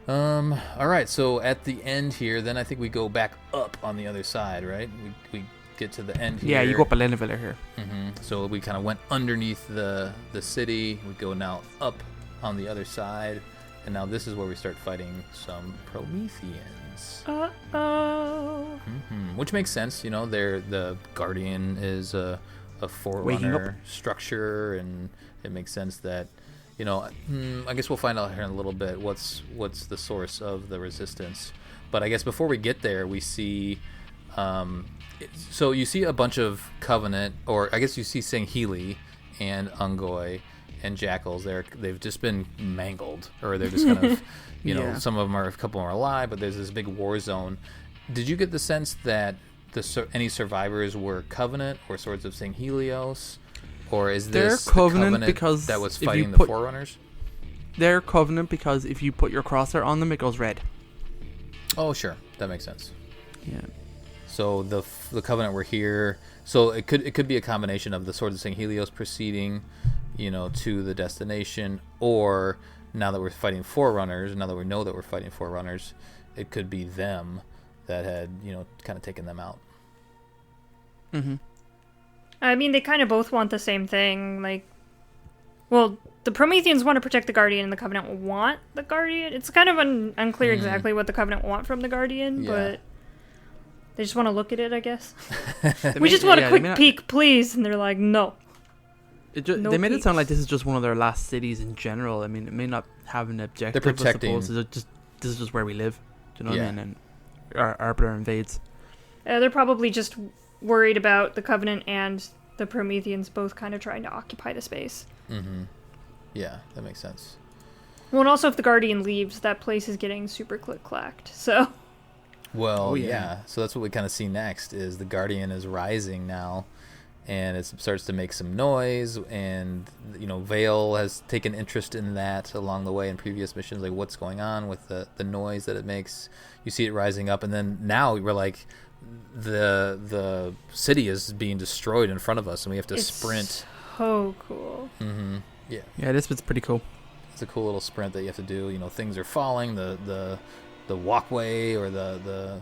All right, so at the end here, then I think we go back up on the other side, right? We get to the end here. Yeah, you go up an elevator here. Mm-hmm. So we kind of went underneath the city. We go now up on the other side. And now this is where we start fighting some Prometheans. Uh-oh. Which makes sense, the Guardian is a forerunner structure, and it makes sense that, I guess we'll find out here in a little bit what's the source of the resistance. But I guess before we get there, we see, so you see a bunch of Covenant, or I guess you see Sangheli and Ungoi and jackals. They've just been mangled, or they're just kind of some of them a couple of them are alive, but there's this big war zone. Did you get the sense that any survivors were Covenant or Swords of Sanghelios, or is this they're Covenant because that was fighting the Forerunners? They're Covenant because if you put your crosshair on them, it goes red. Oh, sure, that makes sense. Yeah. So the Covenant were here. So it could be a combination of the Swords of Sanghelios proceeding, to the destination, or now that we're fighting Forerunners, now that we know that we're fighting Forerunners, it could be them that had, kind of taken them out. Mm-hmm. I mean, they kind of both want the same thing. The Prometheans want to protect the Guardian, and the Covenant want the Guardian. It's kind of unclear exactly what the Covenant want from the Guardian, but they just want to look at it, I guess. We just want a quick peek, please. And they're like, no. No they made it sound like peeps. this is just one of their last cities in general. I mean, it may not have an objective. They're protecting- I suppose. This is just where we live. Do you know what Yeah. I mean? And our Arbiter invades. They're probably just worried about the Covenant and the Prometheans both kind of trying to occupy the space. Mm-hmm. Yeah, that makes sense. Well, and also if the Guardian leaves, that place is getting super click-clacked. So, Well, Oh, yeah. yeah. So that's what we kind of see next is the Guardian is rising now, and it starts to make some noise, and Vale has taken interest in that along the way in previous missions, like what's going on with the noise that it makes. You see it rising up, and then now we're like the city is being destroyed in front of us, and we have to it's sprint. so cool. Mm-hmm. Yeah. Yeah, this bit's pretty cool. It's a cool little sprint that you have to do. Things are falling. The walkway or the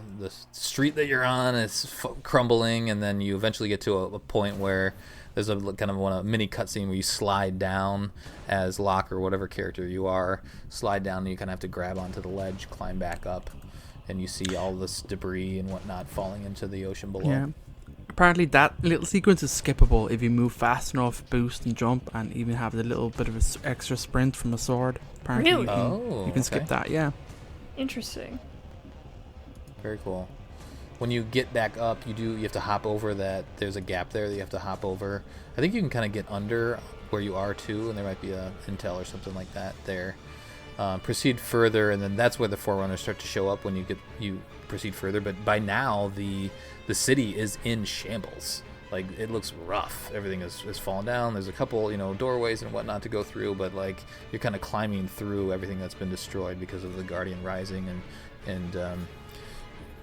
street that you're on is crumbling, and then you eventually get to a point where there's a kind of a mini cutscene where you slide down as Locke or whatever character you are, slide down, and you kind of have to grab onto the ledge, climb back up, and you see all this debris and whatnot falling into the ocean below. Yeah. Apparently, that little sequence is skippable if you move fast enough, boost and jump, and even have the little bit of an extra sprint from a sword. Apparently, Really? you can skip okay. that. Yeah. Interesting. Very cool. When you get back up, you have to hop over that. There's a gap there that you have to hop over. I think you can kind of get under where you are too, and there might be a intel or something like that there. Proceed further, and then that's where the Forerunners start to show up when you proceed further. But by now, the city is in shambles. Like, it looks rough. Everything is fallen down. There's a couple doorways and whatnot to go through, but like you're kind of climbing through everything that's been destroyed because of the Guardian rising and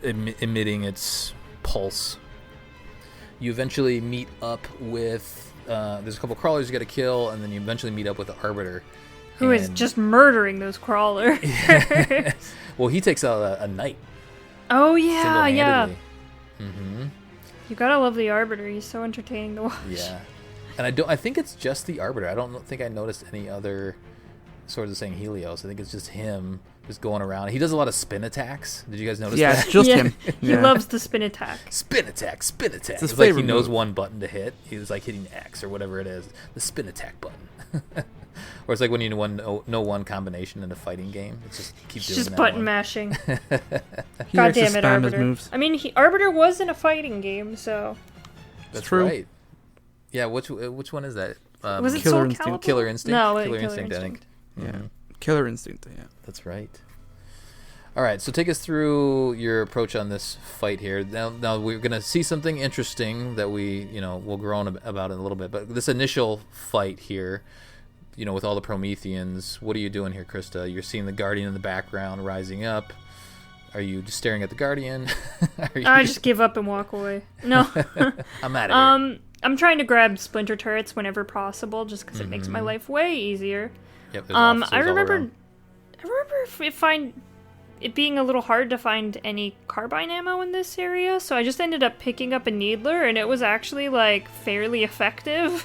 emitting its pulse. You eventually meet up with there's a couple crawlers you got to kill, and then you eventually meet up with the Arbiter, Who is and- just murdering those crawlers. well, he takes out a knight. Oh, yeah, yeah. Mm-hmm. You gotta love the Arbiter. He's so entertaining to watch. Yeah, and I think it's just the Arbiter. I don't think I noticed any other Swords of Sanghelios. I think it's just him just going around. He does a lot of spin attacks. Did you guys notice Yeah, that? it's just Yeah. him. He Yeah. loves the spin attack. Spin attack, spin attack. his It's like he favorite knows move. one button to hit. He's like hitting X or whatever it is. The spin attack button. Or it's like when you know one combination in a fighting game. It's just keep He's doing just that button one. mashing. He God likes to damn it, spam his Arbiter. moves. I mean, Arbiter was in a fighting game, so... That's true. right. Yeah, which one is that? Was it Killer Soul Instinct. Calibur? Killer Instinct? No, Killer Killer Instinct, I think. Yeah. Mhm. Killer Instinct. Yeah. That's right. All right, so take us through your approach on this fight here. Now we're going to see something interesting that we'll grow on about in a little bit. But this initial fight here, with all the Prometheans, what are you doing here, Krista? You're seeing the Guardian in the background rising up. Are you just staring at the Guardian? I just give up and walk away. No. I'm out of here. I'm trying to grab splinter turrets whenever possible, just because it makes my life way easier. Yep, there's officers I all remember around. it being a little hard to find any carbine ammo in this area, so I just ended up picking up a needler, and it was actually like fairly effective,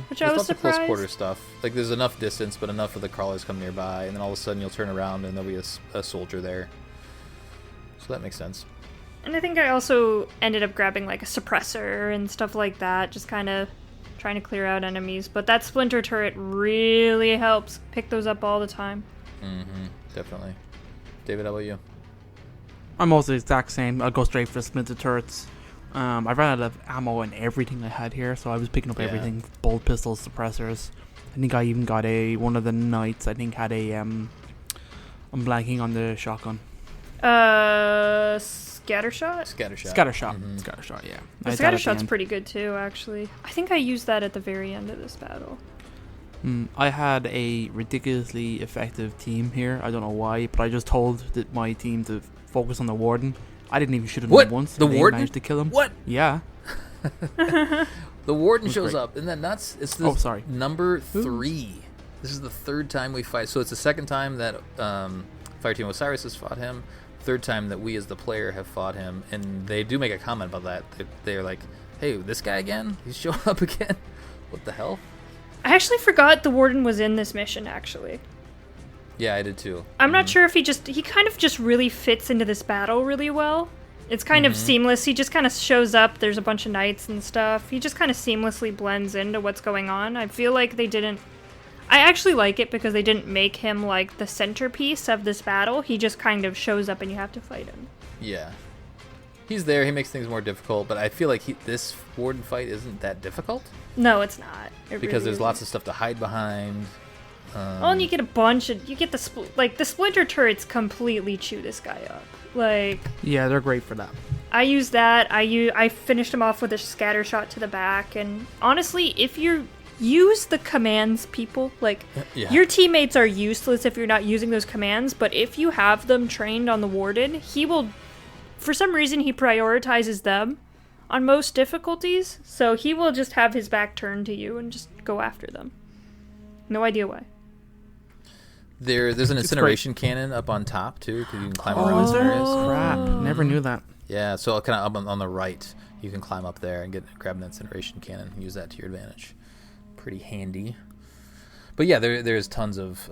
which I There's was lots of close surprised. quarter stuff. Like, there's enough distance, but enough of the crawlers come nearby, and then all of a sudden you'll turn around and there'll be a soldier there. So that makes sense. And I think I also ended up grabbing like a suppressor and stuff like that, just kind of trying to clear out enemies. But that splinter turret really helps pick those up all the time. Definitely. David, how about you? I'm also the exact same. I'll go straight for the splinter turrets. I ran out of ammo and everything I had here, so I was picking up Yeah. everything. Bolt pistols, suppressors. I think I even got one of the knights, I think had a, I'm blanking on the shotgun. Scattershot? Scattershot. Scattershot, yeah. The I had that at the scattershot's end. pretty good too, actually. I think I used that at the very end of this battle. I had a ridiculously effective team here. I don't know why, but I just told my team to focus on the warden. I didn't even shoot him What? once. The and they warden? managed to kill him. What? Yeah. The warden was shows great. up. Isn't that nuts? It's this Oh, sorry. number 3. This is the third time we fight. So it's the second time that Fireteam Osiris has fought him. Third time that we as the player have fought him. And they do make a comment about that. They're like, hey, this guy again? He's showing up again? What the hell? I actually forgot the warden was in this mission, actually. Yeah, I did too. I'm not sure if he kind of just really fits into this battle really well. It's kind of seamless. He just kind of shows up. There's a bunch of knights and stuff. He just kind of seamlessly blends into what's going on. I feel like they didn't... I actually like it because they didn't make him, like, the centerpiece of this battle. He just kind of shows up and you have to fight him. Yeah. He's there. He makes things more difficult, but I feel like this Warden fight isn't that difficult. No, it's not. Because there's lots of stuff to hide behind. And you get a bunch of... You get the splinter turrets completely chew this guy up. Like... Yeah, they're great for that. I used that. I finished him off with a scatter shot to the back. And honestly, if you use the commands, people, like, your teammates are useless if you're not using those commands. But if you have them trained on the Warden, he will... For some reason, he prioritizes them on most difficulties. So he will just have his back turned to you and just go after them. No idea why. There's an incineration cannon up on top too, because you can climb around some areas. Crap! Never knew that. Yeah, so kind of up on the right, you can climb up there and grab an incineration cannon and use that to your advantage. Pretty handy. But yeah, there's tons of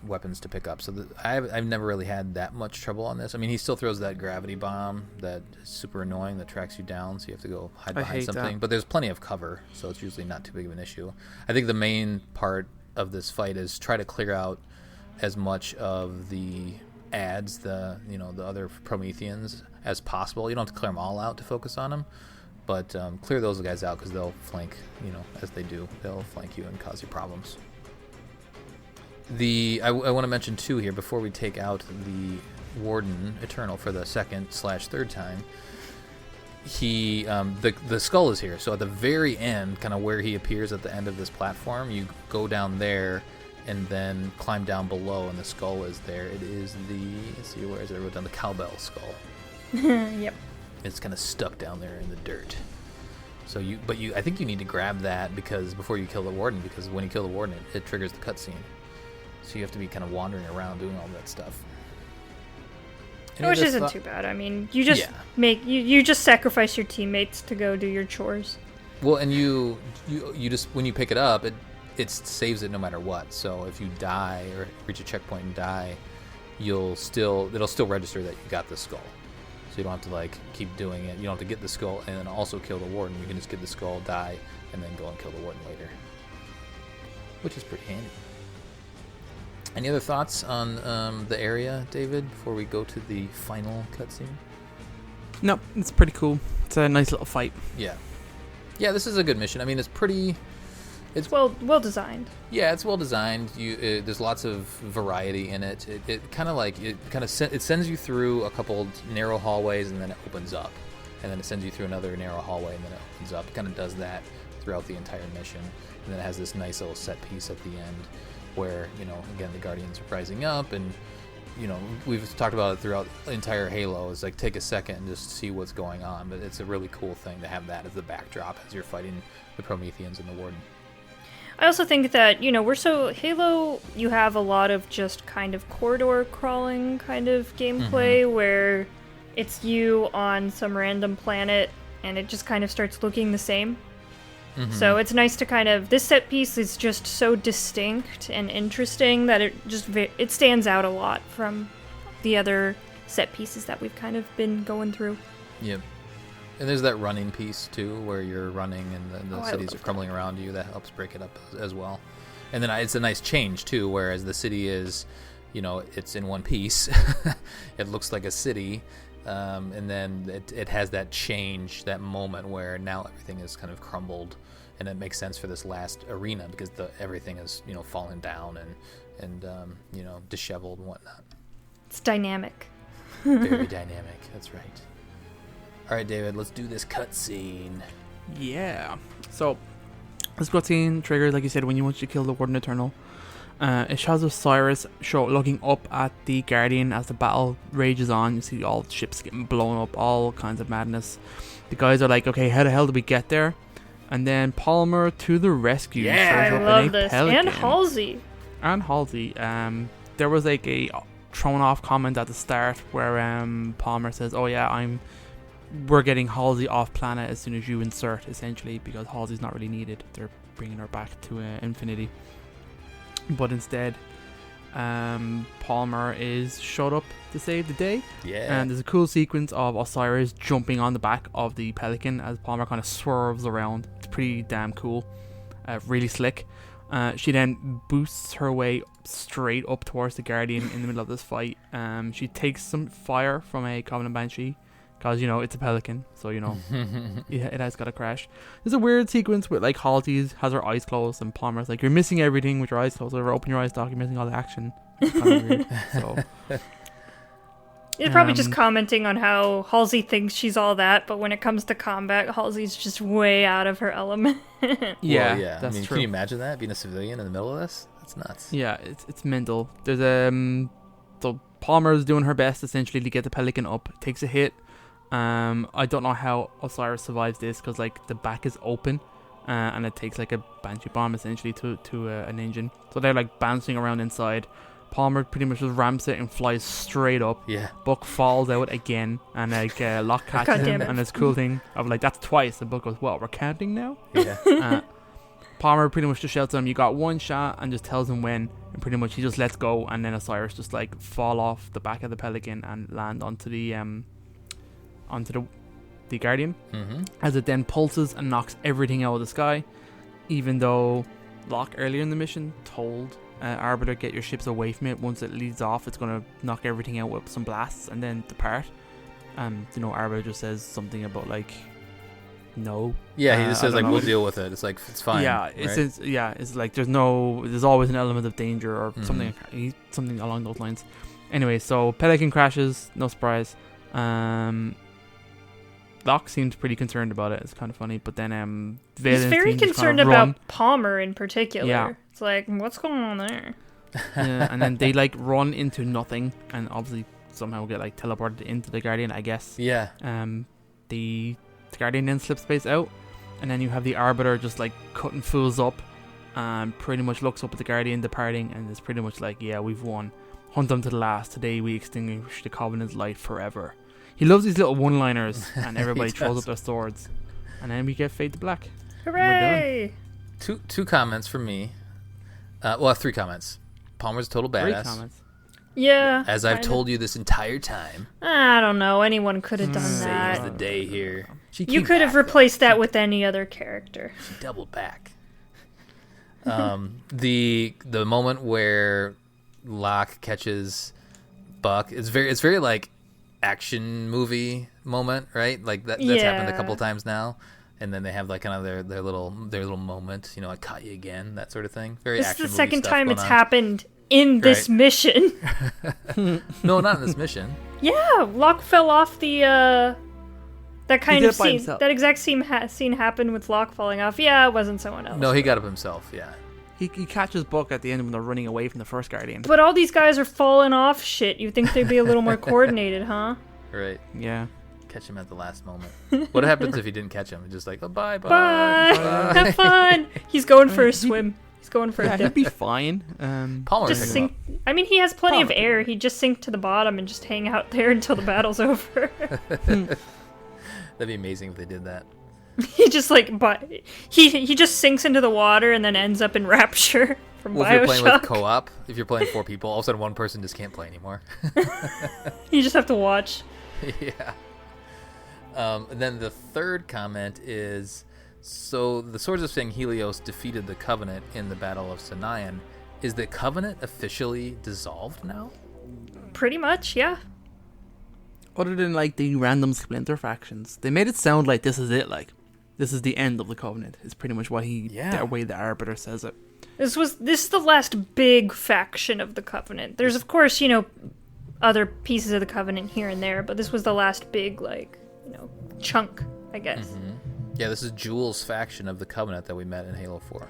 weapons to pick up. So I've never really had that much trouble on this. I mean, he still throws that gravity bomb that is super annoying that tracks you down, so you have to go hide behind something. That. But there's plenty of cover, so it's usually not too big of an issue. I think the main part of this fight is try to clear out as much of the ads, the other Prometheans as possible. You don't have to clear them all out to focus on them, but clear those guys out because they'll flank, as they do. They'll flank you and cause you problems. I want to mention too here before we take out the Warden Eternal for the second/third time. The skull is here, so at the very end, kind of where he appears at the end of this platform, you go down there and then climb down below, and the skull is there. It is let's see, where is it? I wrote down the cowbell skull. Yep. It's kind of stuck down there in the dirt. So I think you need to grab that before you kill the Warden, because when you kill the Warden, it triggers the cutscene. So you have to be kind of wandering around doing all that stuff. Which isn't too bad. I mean, you just you just sacrifice your teammates to go do your chores. Well, and you just, when you pick it up, it saves it no matter what. So if you die or reach a checkpoint and die, it'll still register that you got the skull. So you don't have to keep doing it. You don't have to get the skull and then also kill the Warden. You can just get the skull, die, and then go and kill the Warden later, which is pretty handy. Any other thoughts on the area, David, before we go to the final cutscene? No, it's pretty cool. It's a nice little fight. Yeah, this is a good mission. I mean, it's well designed. Yeah, it's well designed. There's lots of variety in it. It sends you through a couple narrow hallways and then it opens up, and then it sends you through another narrow hallway and then it opens up. It kind of does that throughout the entire mission, and then it has this nice little set piece at the end where again the Guardians are rising up, and we've talked about it throughout the entire Halo. It's like take a second and just see what's going on, but it's a really cool thing to have that as the backdrop as you're fighting the Prometheans and the Warden. I also think that, Halo, you have a lot of just kind of corridor crawling kind of gameplay where it's you on some random planet and it just kind of starts looking the same. So it's nice to this set piece is just so distinct and interesting that it stands out a lot from the other set pieces that we've kind of been going through. Yep. And there's that running piece too, where you're running and the cities are crumbling around you. That helps break it up as well. And then it's a nice change too, whereas the city is, it's in one piece. It looks like a city. And then it has that change, that moment where now everything is kind of crumbled, and it makes sense for this last arena because everything is fallen down and disheveled and whatnot. It's dynamic. Very dynamic. That's right. All right, David, let's do this cutscene. Yeah. So this cutscene triggers, like you said, when you want to kill the Warden Eternal. It shows Osiris looking up at the Guardian as the battle rages on. You see all the ships getting blown up, all kinds of madness. The guys are like, okay, how the hell did we get there? And then Palmer to the rescue. Yeah, I love this. Pelican. And Halsey. There was a thrown off comment at the start where Palmer says, oh yeah, we're getting Halsey off planet as soon as you insert, essentially, because Halsey's not really needed. They're bringing her back to Infinity. But instead, Palmer is showed up to save the day. Yeah. And there's a cool sequence of Osiris jumping on the back of the Pelican as Palmer kind of swerves around. It's pretty damn cool. Really slick. She then boosts her way straight up towards the Guardian in the middle of this fight. She takes some fire from a Covenant Banshee because, it's a Pelican, so, it has got to crash. There's a weird sequence with, like, Halsey has her eyes closed and Palmer's like, you're missing everything with your eyes closed. So open your eyes, Doc, you're missing all the action. It's kind of weird. So... He's probably just commenting on how Halsey thinks she's all that, but when it comes to combat, Halsey's just way out of her element. Yeah, yeah. that's true. Can you imagine that, being a civilian in the middle of this? That's nuts. Yeah, it's mental. There's so Palmer's doing her best essentially to get the Pelican up. Takes a hit. I don't know how Osiris survives this because like the back is open, and it takes like a Banshee bomb essentially to an engine. So they're like bouncing around inside. Palmer pretty much just ramps it and flies straight up. Yeah. Buck falls out again, and like Locke catches him, and it's cool thing of like that's twice. And Buck goes, "What? We're counting now?" Yeah. Palmer pretty much just shouts at him, "You got one shot," and just tells him when. And pretty much he just lets go, and then Osiris just like fall off the back of the Pelican and land onto the Guardian, as it then pulses and knocks everything out of the sky. Even though Locke earlier in the mission told Arbiter, get your ships away from it. Once it leads off, it's going to knock everything out with some blasts and then depart. Arbiter just says something about like, no. Yeah, he just says like, we'll deal with it. It's like, it's fine. Yeah, right? It's like there's always an element of danger or something along those lines. Anyway, so Pelican crashes, no surprise. Locke seems pretty concerned about it. It's kind of funny, but then he's very concerned about Palmer in particular. Yeah. It's like, what's going on there? Yeah, and then they like run into nothing, and obviously somehow get like teleported into the Guardian, I guess. Yeah. The Guardian then slips space out, and then you have the Arbiter just like cutting fools up, and pretty much looks up at the Guardian departing, and it's pretty much like, yeah, we've won. Hunt them to the last. Today we extinguish the Covenant's light forever. He loves these little one-liners, and everybody throws up their swords, and then we get fade to black. Hooray! Two comments from me. Three comments. Palmer's a total badass. 3 comments. Yeah. As I've told you this entire time. I don't know. Anyone could have done Saves that. the day here. You could have replaced that with any other character. She doubled back. The moment where Locke catches Buck, it's very like action movie moment, right? Like that's happened a couple times now. And then they have like kind of their little moment, I caught you again, that sort of thing. Very this action is the movie second stuff time going it's on. happened in this mission. No, not in this mission. Yeah, Locke fell off the that kind of scene. himself. That exact scene happened with Locke falling off. Yeah, it wasn't someone else. No, he got up himself. Yeah. He catches Buck at the end when they're running away from the first Guardian. But all these guys are falling off shit. You'd think they'd be a little more coordinated, huh? Right. Yeah. Catch him at the last moment. What happens if he didn't catch him? It's just like, oh, bye. Have fun. He's going for a swim. He's going for a He'd dip. be fine. Palmer Just sink. I mean, he has plenty of air. He'd just sink to the bottom and just hang out there until the battle's over. That'd be amazing if they did that. He just he just sinks into the water and then ends up in Rapture from Well, Bioshock. if you're playing with co-op, if you're playing 4 people, all of a sudden one person just can't play anymore. You just have to watch. Yeah. And then the third comment is, so the Swords of Sanghelios defeated the Covenant in the Battle of Sunaion. Is the Covenant officially dissolved now? Pretty much, yeah. Other than like the random splinter factions, they made it sound like this is it. Like this is the end of the Covenant. Is pretty much what the way the Arbiter says it. This is the last big faction of the Covenant. There's of course, other pieces of the Covenant here and there, but this was the last big chunk, I guess. Mm-hmm. Yeah, this is Jules' faction of the Covenant that we met in Halo 4.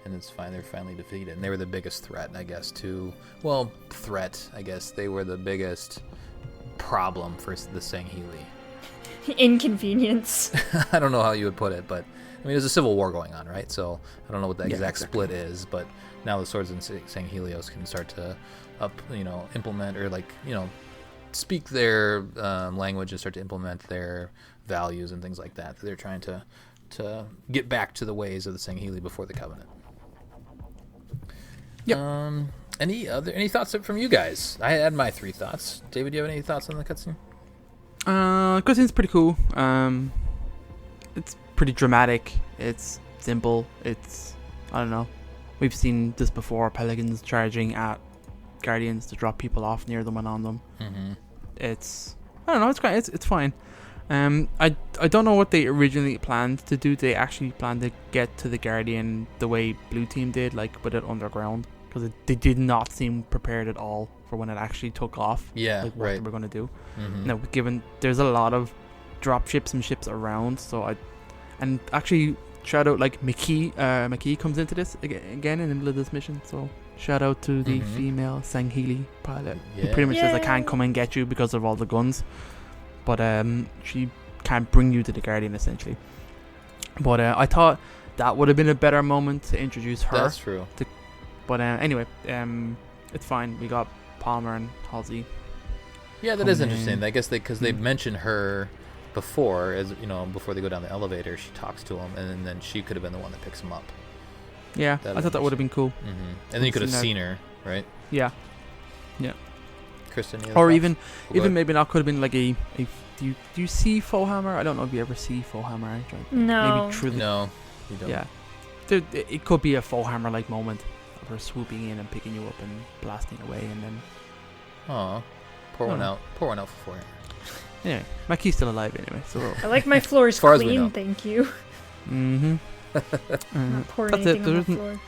And it's fine, they're finally defeated. And they were the biggest threat, I guess, I guess. They were the biggest problem for the Sangheli. Inconvenience. I don't know how you would put it, but I mean, there's a civil war going on, right? So I don't know what the exact split is, but now the Swords in Sanghelios can start to implement or speak their language and start to implement their values and things like that. They're trying to get back to the ways of the Sangheli before the Covenant. Yep. Any thoughts from you guys? I had my 3 thoughts. David, do you have any thoughts on the cutscene? Cutscene's pretty cool. It's pretty dramatic. It's simple. I don't know. We've seen this before. Pelicans charging at Guardians to drop people off near them and on them. Mm-hmm. I don't know. It's great. It's fine. I don't know what they originally planned to do. They actually planned to get to the Guardian the way Blue Team did, like with it underground, because they did not seem prepared at all for when it actually took off. Yeah, like what right. they were going to do. Mm-hmm. Now, given there's a lot of drop ships and ships around, and actually shout out, like McKee comes into this again in the middle of this mission, so shout out to the female Sangheli pilot. Yeah. Who pretty much says, I can't come and get you because of all the guns, but she can't bring you to the Guardian essentially. But I thought that would have been a better moment to introduce her. That's true. But anyway, it's fine. We got Palmer and Halsey. Yeah, that is interesting. I guess because they mentioned her before, as you know, before they go down the elevator, she talks to him, and then she could have been the one that picks him up. Yeah, I thought that would have been cool. Mm-hmm. And then you could have seen her, right? Yeah. Kristen, or even maybe not, could have been like a do you see Fohammer? I don't know if you ever see Fohammer. No. Maybe through no, you don't. Yeah, it could be a Fohammer like moment of her swooping in and picking you up and blasting away, and then. Aw, pour one out for Fohammer. Anyway, Mackey's still alive anyway, so. I like my floors far as we clean, know. thank you. Mm-hmm. Not pour That's anything it. on the floor.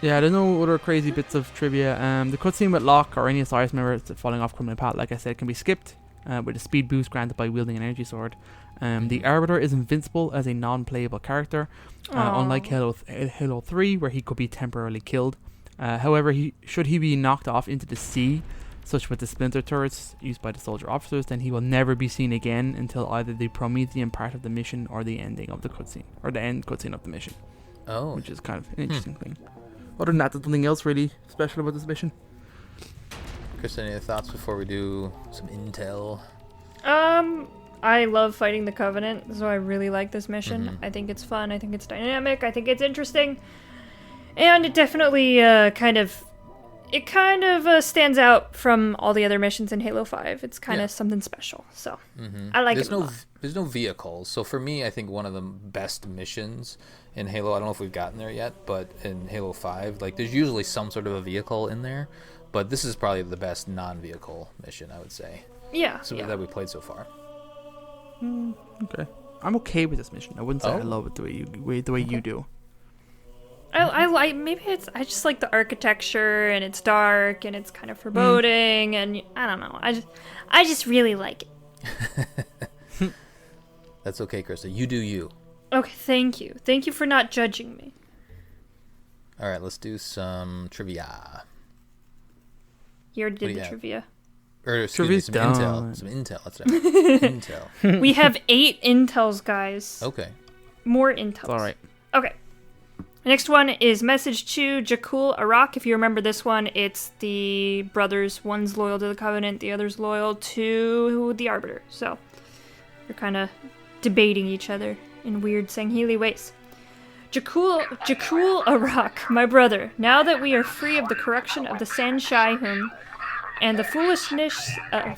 Yeah, there's no other crazy bits of trivia. The cutscene with Locke or any Osiris member falling off criminal path, like I said, can be skipped with a speed boost granted by wielding an energy sword. The Arbiter is invincible as a non-playable character, unlike Halo 3, where he could be temporarily killed. However, should he be knocked off into the sea, such with the splinter turrets used by the soldier officers, then he will never be seen again until either the Promethean part of the mission or the ending of the cutscene, or the end cutscene of the mission. Oh. Which is kind of an interesting thing. Other than that, there's nothing else really special about this mission. Kristen, any thoughts before we do some intel? I love fighting the Covenant, so I really like this mission. I think it's fun. I think it's dynamic. I think it's interesting. And it definitely kind of stands out from all the other missions in Halo 5. It's kind of something special. So I like it a lot. There's no vehicles. So for me, I think one of the best missions in Halo, I don't know if we've gotten there yet, but in Halo 5, like there's usually some sort of a vehicle in there. But this is probably the best non-vehicle mission, I would say. Yeah. That we played so far. Okay. I'm okay with this mission. I wouldn't say I love it the way you do. I like, maybe I just like the architecture, and it's dark and it's kind of foreboding, and I don't know. I just really like it. That's okay, Krista. You do you. Okay, thank you. Thank you for not judging me. All right, let's do some trivia. You already did the trivia. Or excuse me, some intel. Some intel. That's right. Intel. We have 8 intels, guys. Okay. More intels. All right. Okay. Next one is message to Jakul Arak. If you remember this one, it's the brothers. One's loyal to the Covenant, the other's loyal to the Arbiter. So they're kind of debating each other in weird Sangheli ways. Jakul Arak, my brother, now that we are free of the corruption of the Sanshihun and the foolishness of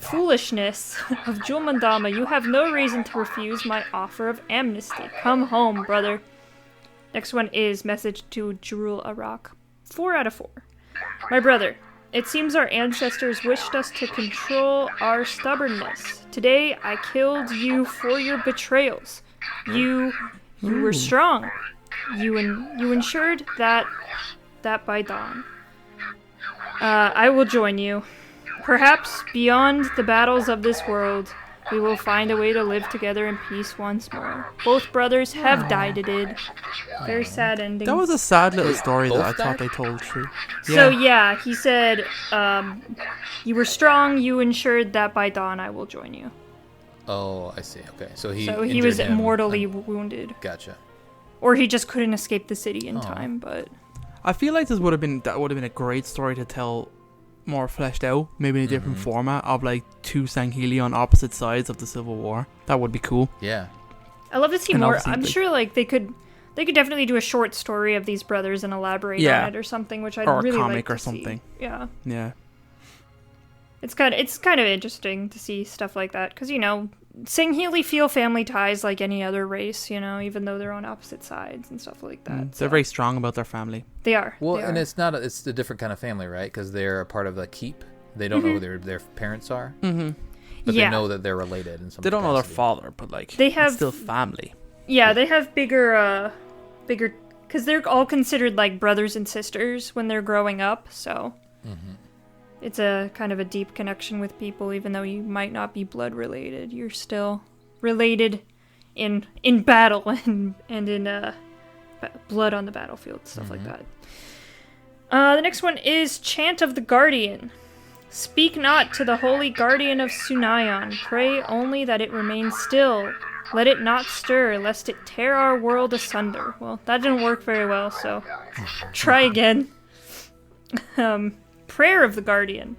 Julmandama, you have no reason to refuse my offer of amnesty. Come home, brother. Next one is message to Jarul Arak. 4 out of 4. My brother, it seems our ancestors wished us to control our stubbornness. Today I killed you for your betrayals. You were strong. You ensured that by dawn. I will join you. Perhaps beyond the battles of this world, we will find a way to live together in peace once more. Both brothers have died. Very sad ending. That was a sad little story that I thought they told true. So yeah, he said, you were strong, you ensured that by dawn I will join you. Oh, I see. Okay. So he was mortally wounded. Gotcha. Or he just couldn't escape the city in time, but I feel like that would have been a great story to tell more fleshed out, maybe in a different format of like 2 Sangheli on opposite sides of the Civil War. That would be cool. Yeah. I love to see more. I'm sure like they could They could definitely do a short story of these brothers and elaborate on it or something, which I'd really like to see. Or a comic or something. Yeah. Yeah. It's kind of interesting to see stuff like that, because, you know, Sangheli feel family ties like any other race, you know, even though they're on opposite sides and stuff like that. They're very strong about their family. They are. Well, they and are. it's a different kind of family, right? Because they're a part of the keep. They don't know who their parents are. Mm-hmm. But they know that they're related in some They don't know their capacity. father, but, like, they have, it's still family. Yeah, they have bigger, because they're all considered, like, brothers and sisters when they're growing up, so... Mm-hmm. It's a kind of a deep connection with people, even though you might not be blood related. You're still related in battle and in blood on the battlefield, stuff like that. The next one is Chant of the Guardian. Speak not to the holy guardian of Sunaion. Pray only that it remain still. Let it not stir, lest it tear our world asunder. Well, that didn't work very well, so try again. Prayer of the Guardian.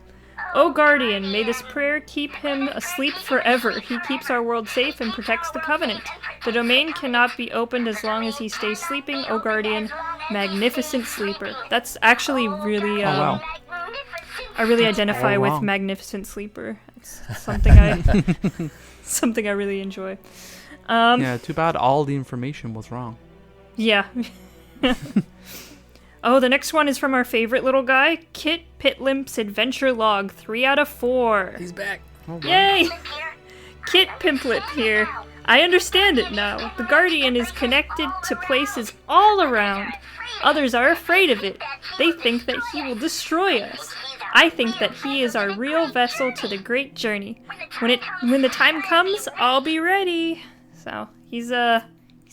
O Guardian, may this prayer keep him asleep forever. He keeps our world safe and protects the Covenant. The domain cannot be opened as long as he stays sleeping. O Guardian, magnificent sleeper. That's actually really... I really identify with magnificent sleeper. It's something I really enjoy. Yeah, too bad all the information was wrong. Yeah. Oh, the next one is from our favorite little guy, Kit Pitlimp's Adventure Log, 3 out of 4. He's back. Oh, wow. Yay! Kit Pimplip here. I understand it now. The Guardian is connected to places all around. Others are afraid of it. They think that he will destroy us. I think that he is our real vessel to the great journey. When the time comes, I'll be ready. So, he's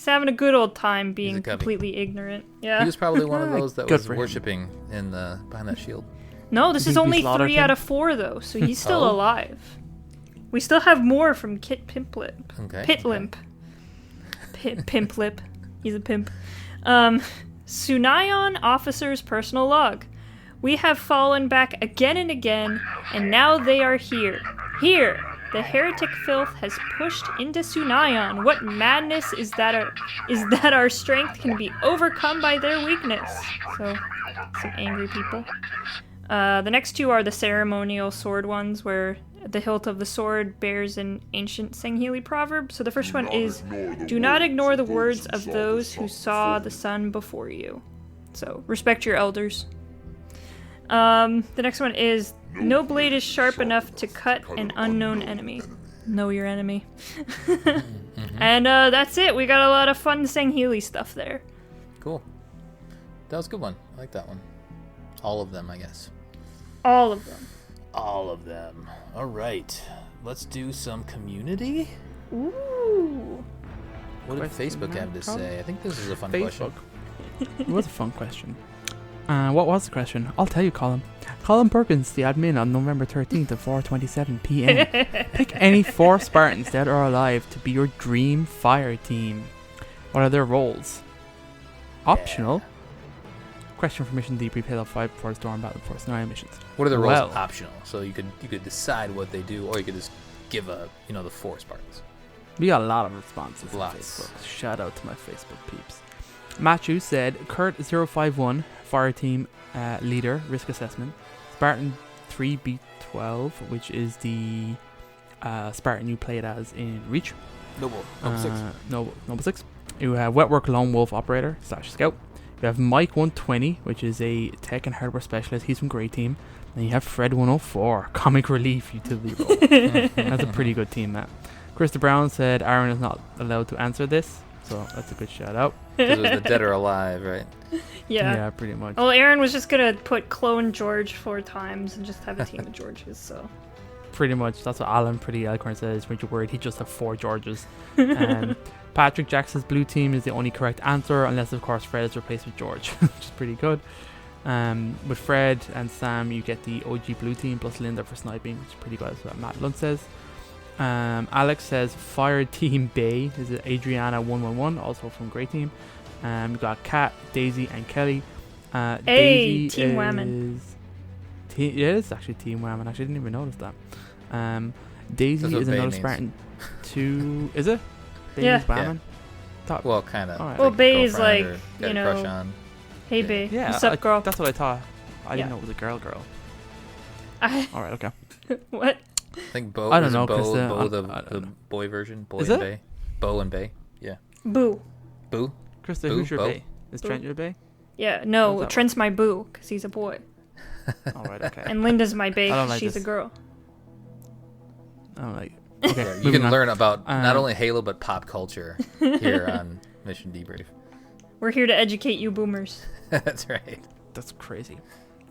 having a good old time being completely ignorant. Yeah. He was probably one of those that was worshipping behind that shield. No, this is only 3 out of 4, though, so he's still alive. We still have more from Kit Pimplip. Okay. Pitlimp. Pimplip. He's a pimp. Sunaion Officer's Personal Log. We have fallen back again and again, and now they are here. Here! The heretic filth has pushed into Sunaion. What madness is that our strength can be overcome by their weakness. So, some angry people. The next two are the ceremonial sword ones, where the hilt of the sword bears an ancient Sangheli proverb. So the first one is, do not ignore the words of those who saw the sun before you. So, respect your elders. The next one is, no blade is sharp enough to cut an unknown enemy. Know your enemy. And that's it. We got a lot of fun Sangheli stuff there. Cool. That was a good one. I like that one. All of them, I guess. All of them. All of them. All right. Let's do some community. Ooh. What did Facebook have to say? I think this is a fun question. It was a fun question. What was the question? I'll tell you, Colin. Colin Perkins, the admin, on November 13th at 4:27 p.m. Pick any 4 Spartans, dead or alive, to be your dream fire team. What are their roles? Optional. Question for mission Debrief, Halo 5 before the Storm Battle before Sunaion missions. What are the roles? Optional. So you could decide what they do, or you could just give the 4 Spartans. We got a lot of responses on Lots. Facebook. Shout out to my Facebook peeps. Matthew said, Kurt051, fire team leader, risk assessment. Spartan 3B12, which is the Spartan you played as in Reach. Noble 6. Noble 6. You have Wetwork Lone Wolf Operator / Scout. You have Mike 120, which is a tech and hardware specialist. He's from Grey Team. And you have Fred 104, comic relief utility role. That's a pretty good team, that. Krista Brown said Aaron is not allowed to answer this, so that's a good shout out. Because it was the dead or alive, right? Yeah, pretty much. Well, Aaron was just gonna put clone George 4 times and just have a team of Georges, so. Pretty much, that's what Alan pretty eloquent says. When you're worried, he just have 4 Georges. Patrick Jackson's blue team is the only correct answer, unless of course Fred is replaced with George, which is pretty good. With Fred and Sam, you get the OG blue team plus Linda for sniping, which is pretty good. That's what Matt Lund says. Alex says Fire Team Bay is Adriana 111, also from Grey Team. We got Kat, Daisy, and Kelly. Daisy Team is Whammon. It is actually Team Whammon. Actually, I didn't even notice that. Daisy is another Spartan 2. Is it? Daisy's Whammon? thought. Well, kind of. Alright. Well, Bae is girlfriend like, or got you a crush know, on. hey, Yeah. Bae. Yeah, What's up, girl? That's what I thought. I Yeah. didn't know it was a girl. I, All right, okay. what? I think Bo. I don't is know, Bo, Krista, Bo I the don't know. boy version. Boy Is and it? Bae. Bo and Bae. Yeah. Boo. Boo. Krista, Boo? who's your Bo? bae? Is Trent your bae? Yeah, How's no, that Trent's my boo, because he's a boy. All right, okay. And Linda's my bae, I don't 'cause like she's this. a girl. I'm like, okay. Yeah, you moving can on. learn about not Um, only Halo but pop culture here on Mission Debrief. We're here to educate you boomers. That's right. That's crazy.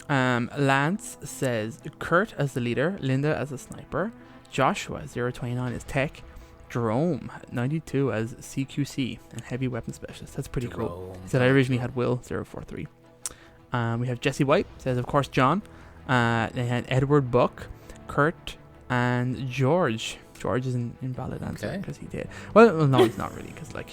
Lance says Kurt as the leader, Linda as a sniper, Joshua 029 as tech, Jerome 92 as CQC and heavy weapon specialist. That's pretty cool. Jerome. He said I originally had Will 043. We have Jesse White says of course John. They had Edward Buck, Kurt, and George. George is an invalid answer Okay. because he did. Well, no, he's not really because like.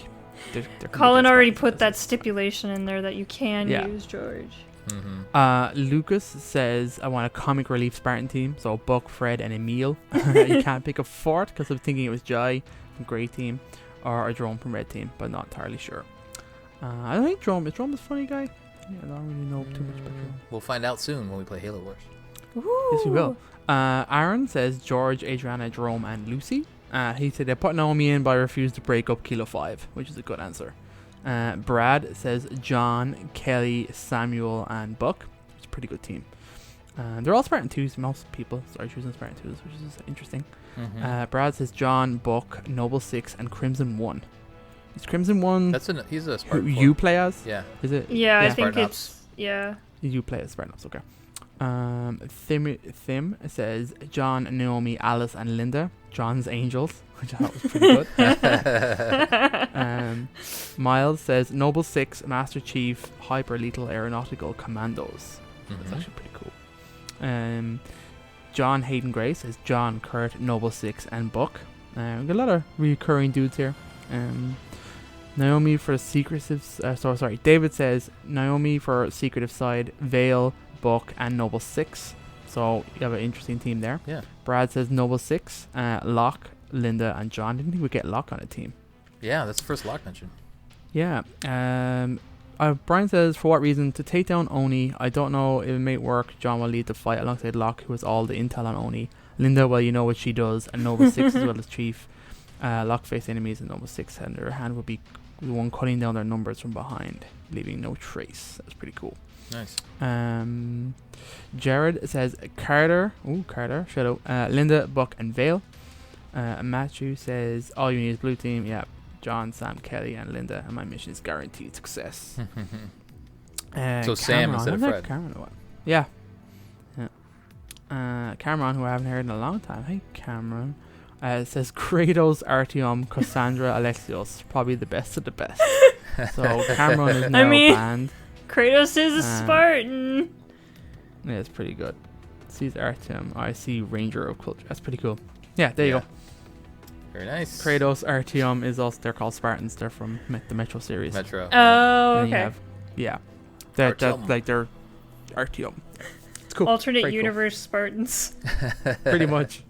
They're Colin already completely put that stipulation in there that you can Yeah. use George. Mm-hmm. Lucas says I want a comic relief Spartan team, so Buck, Fred, and Emil. You can't pick a fourth because I'm thinking it was Jai from Grey Team or a Jerome from Red Team, but not entirely sure. I don't think Jerome is a funny guy. Yeah, I don't really know too much about Jerome. We'll find out soon when we play Halo Wars. Yes, we will. Aaron says George, Adriana, Jerome, and Lucy. He said they put Naomi in, but I refused to break up Kilo 5, which is a good answer. Brad says John, Kelly, Samuel, and Buck. It's a pretty good team. They're all Spartan 2s. Most people are choosing Spartan 2s, which is interesting. Mm-hmm. Brad says John, Buck, Noble 6, and Crimson 1. Is Crimson 1 He's a who Spartan. you play as? Yeah. Is it? Yeah, I think Spartan it's... Yeah. You play as Spartan Ops, okay. Thim says John, Naomi, Alice, and Linda. John's Angels, which I thought was pretty good. Miles says Noble 6, Master Chief, Hyper Lethal Aeronautical Commandos. That's Mhm. actually pretty cool. John Hayden Gray says John, Kurt, Noble 6, and Buck. We've got a lot of recurring dudes here. Naomi for secretive. Sorry. David says Naomi for secretive side, Vale, Buck, and Noble 6. So you have an interesting team there. Yeah. Brad says Noble 6, Locke, Linda, and John. Didn't think we'd get Locke on a team. Yeah, that's the first lock mention. Yeah. Brian says, for what reason? To take down Oni. I don't know if it may work. John will lead the fight alongside Locke, who has all the intel on Oni. Linda, well, you know what she does. And Noble 6 as well as Chief. Locke face enemies, and Noble 6 and their hand will be the one cutting down their numbers from behind, leaving no trace. That's pretty cool. Nice. Jared says Carter. Ooh, Carter. Shadow. Linda, Buck, and Vale. Matthew says all you need is blue team. Yeah. John, Sam, Kelly, and Linda. And my mission is guaranteed success. So Sam Cameron. instead of I haven't heard Fred. Cameron in a while. Yeah. Cameron, who I haven't heard in a long time. Hey, Cameron. Says Kratos, Artyom, Cassandra, Alexios. Probably the best of the best. So Cameron is now banned. Kratos is a Spartan. Yeah, it's pretty good. Sees Artyom. I see Ranger of Culture. That's pretty cool. Yeah, there you go. Very nice. Kratos, Artyom is also, they're called Spartans. They're from the Metro series. Metro. Oh, And you okay. have, yeah. They're Artyom. It's cool. Alternate Very cool. universe Spartans. Pretty much.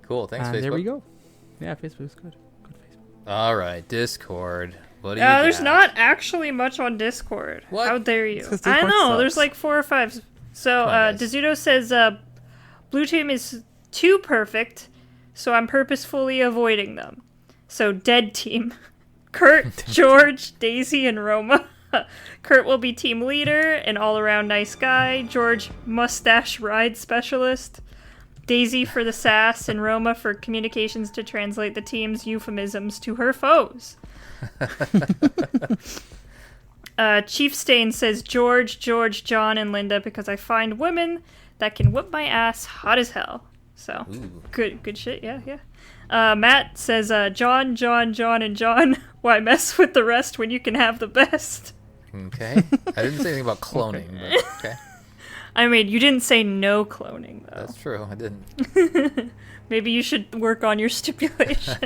Cool. Thanks, And Facebook. there we go. Yeah, Facebook's good. Good Facebook. All right, Discord. What do you got? There's not actually much on Discord. What? How dare you? It's 'cause I Discord know, sucks. there's like 4 or 5. So, Come on, guys. Dezuto says blue team is too perfect, so I'm purposefully avoiding them. So, dead team. Kurt, George, Daisy, and Roma. Kurt will be team leader, an all-around nice guy. George, mustache ride specialist. Daisy for the sass, and Roma for communications to translate the team's euphemisms to her foes. Chief Stain says George, John, and Linda because I find women that can whip my ass hot as hell. So, Ooh. good shit, yeah. Matt says John, and John. Why mess with the rest when you can have the best? Okay. I didn't say anything about cloning, but okay. I mean, you didn't say no cloning, though. That's true. I didn't. Maybe you should work on your stipulations.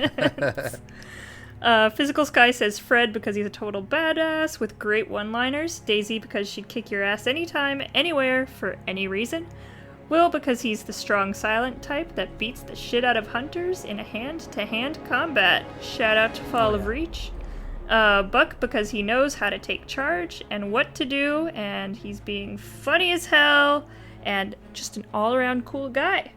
Physical Sky says Fred because he's a total badass with great one-liners. Daisy because she'd kick your ass anytime, anywhere, for any reason. Will because he's the strong silent type that beats the shit out of hunters in a hand-to-hand combat. Shout out to Fall of Reach. Buck because he knows how to take charge and what to do, and he's being funny as hell and just an all-around cool guy.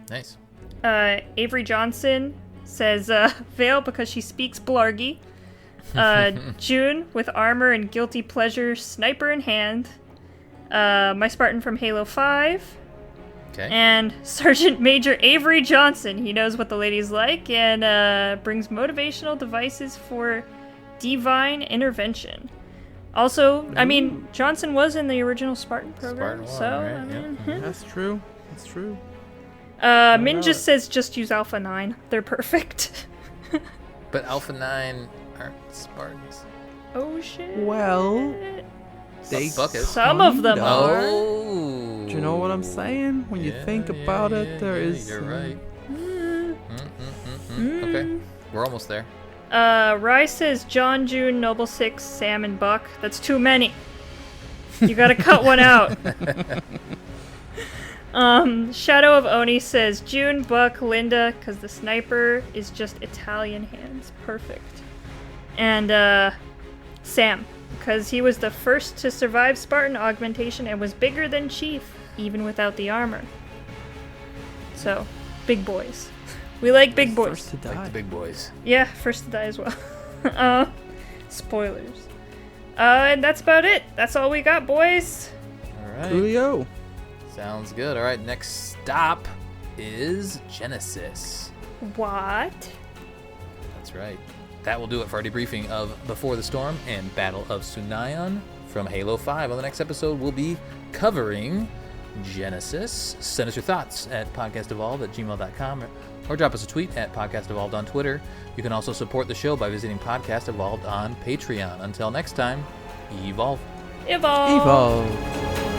Nice. Avery Johnson says Vale because she speaks Blargy. June with armor and guilty pleasure, sniper in hand. My Spartan from Halo 5. Okay. And Sergeant Major Avery Johnson. He knows what the ladies like and brings motivational devices for divine intervention. Also, I mean, Johnson was in the original Spartan program, Spartan 1, right? I mean, That's true. That's true. Min just says just use Alpha 9. They're perfect. But Alpha 9 aren't Spartans. Oh shit. Well, they Buck is. Some of them kinda. are. Oh. Do you know what I'm saying? When you think about it, there is. You're right. Okay. We're almost there. Rye says John, June, Noble 6, Sam, and Buck. That's too many. You gotta cut one out. Shadow of Oni says June, Buck, Linda, because the sniper is just Italian hands. Perfect. And Sam, because he was the first to survive Spartan augmentation and was bigger than Chief, even without the armor. So, big boys. We like big boys. First to die. Like the big boys. Yeah, first to die as well. Spoilers. And that's about it. That's all we got, boys. All right. Coolio. Sounds good. All right. Next stop is Genesis. What? That's right. That will do it for our debriefing of Before the Storm and Battle of Sunaion from Halo 5. On the next episode, we'll be covering Genesis. Send us your thoughts at podcastevolved@gmail.com or drop us a tweet at podcastevolved on Twitter. You can also support the show by visiting Podcast Evolved on Patreon. Until next time, evolve. Evolve. Evolve.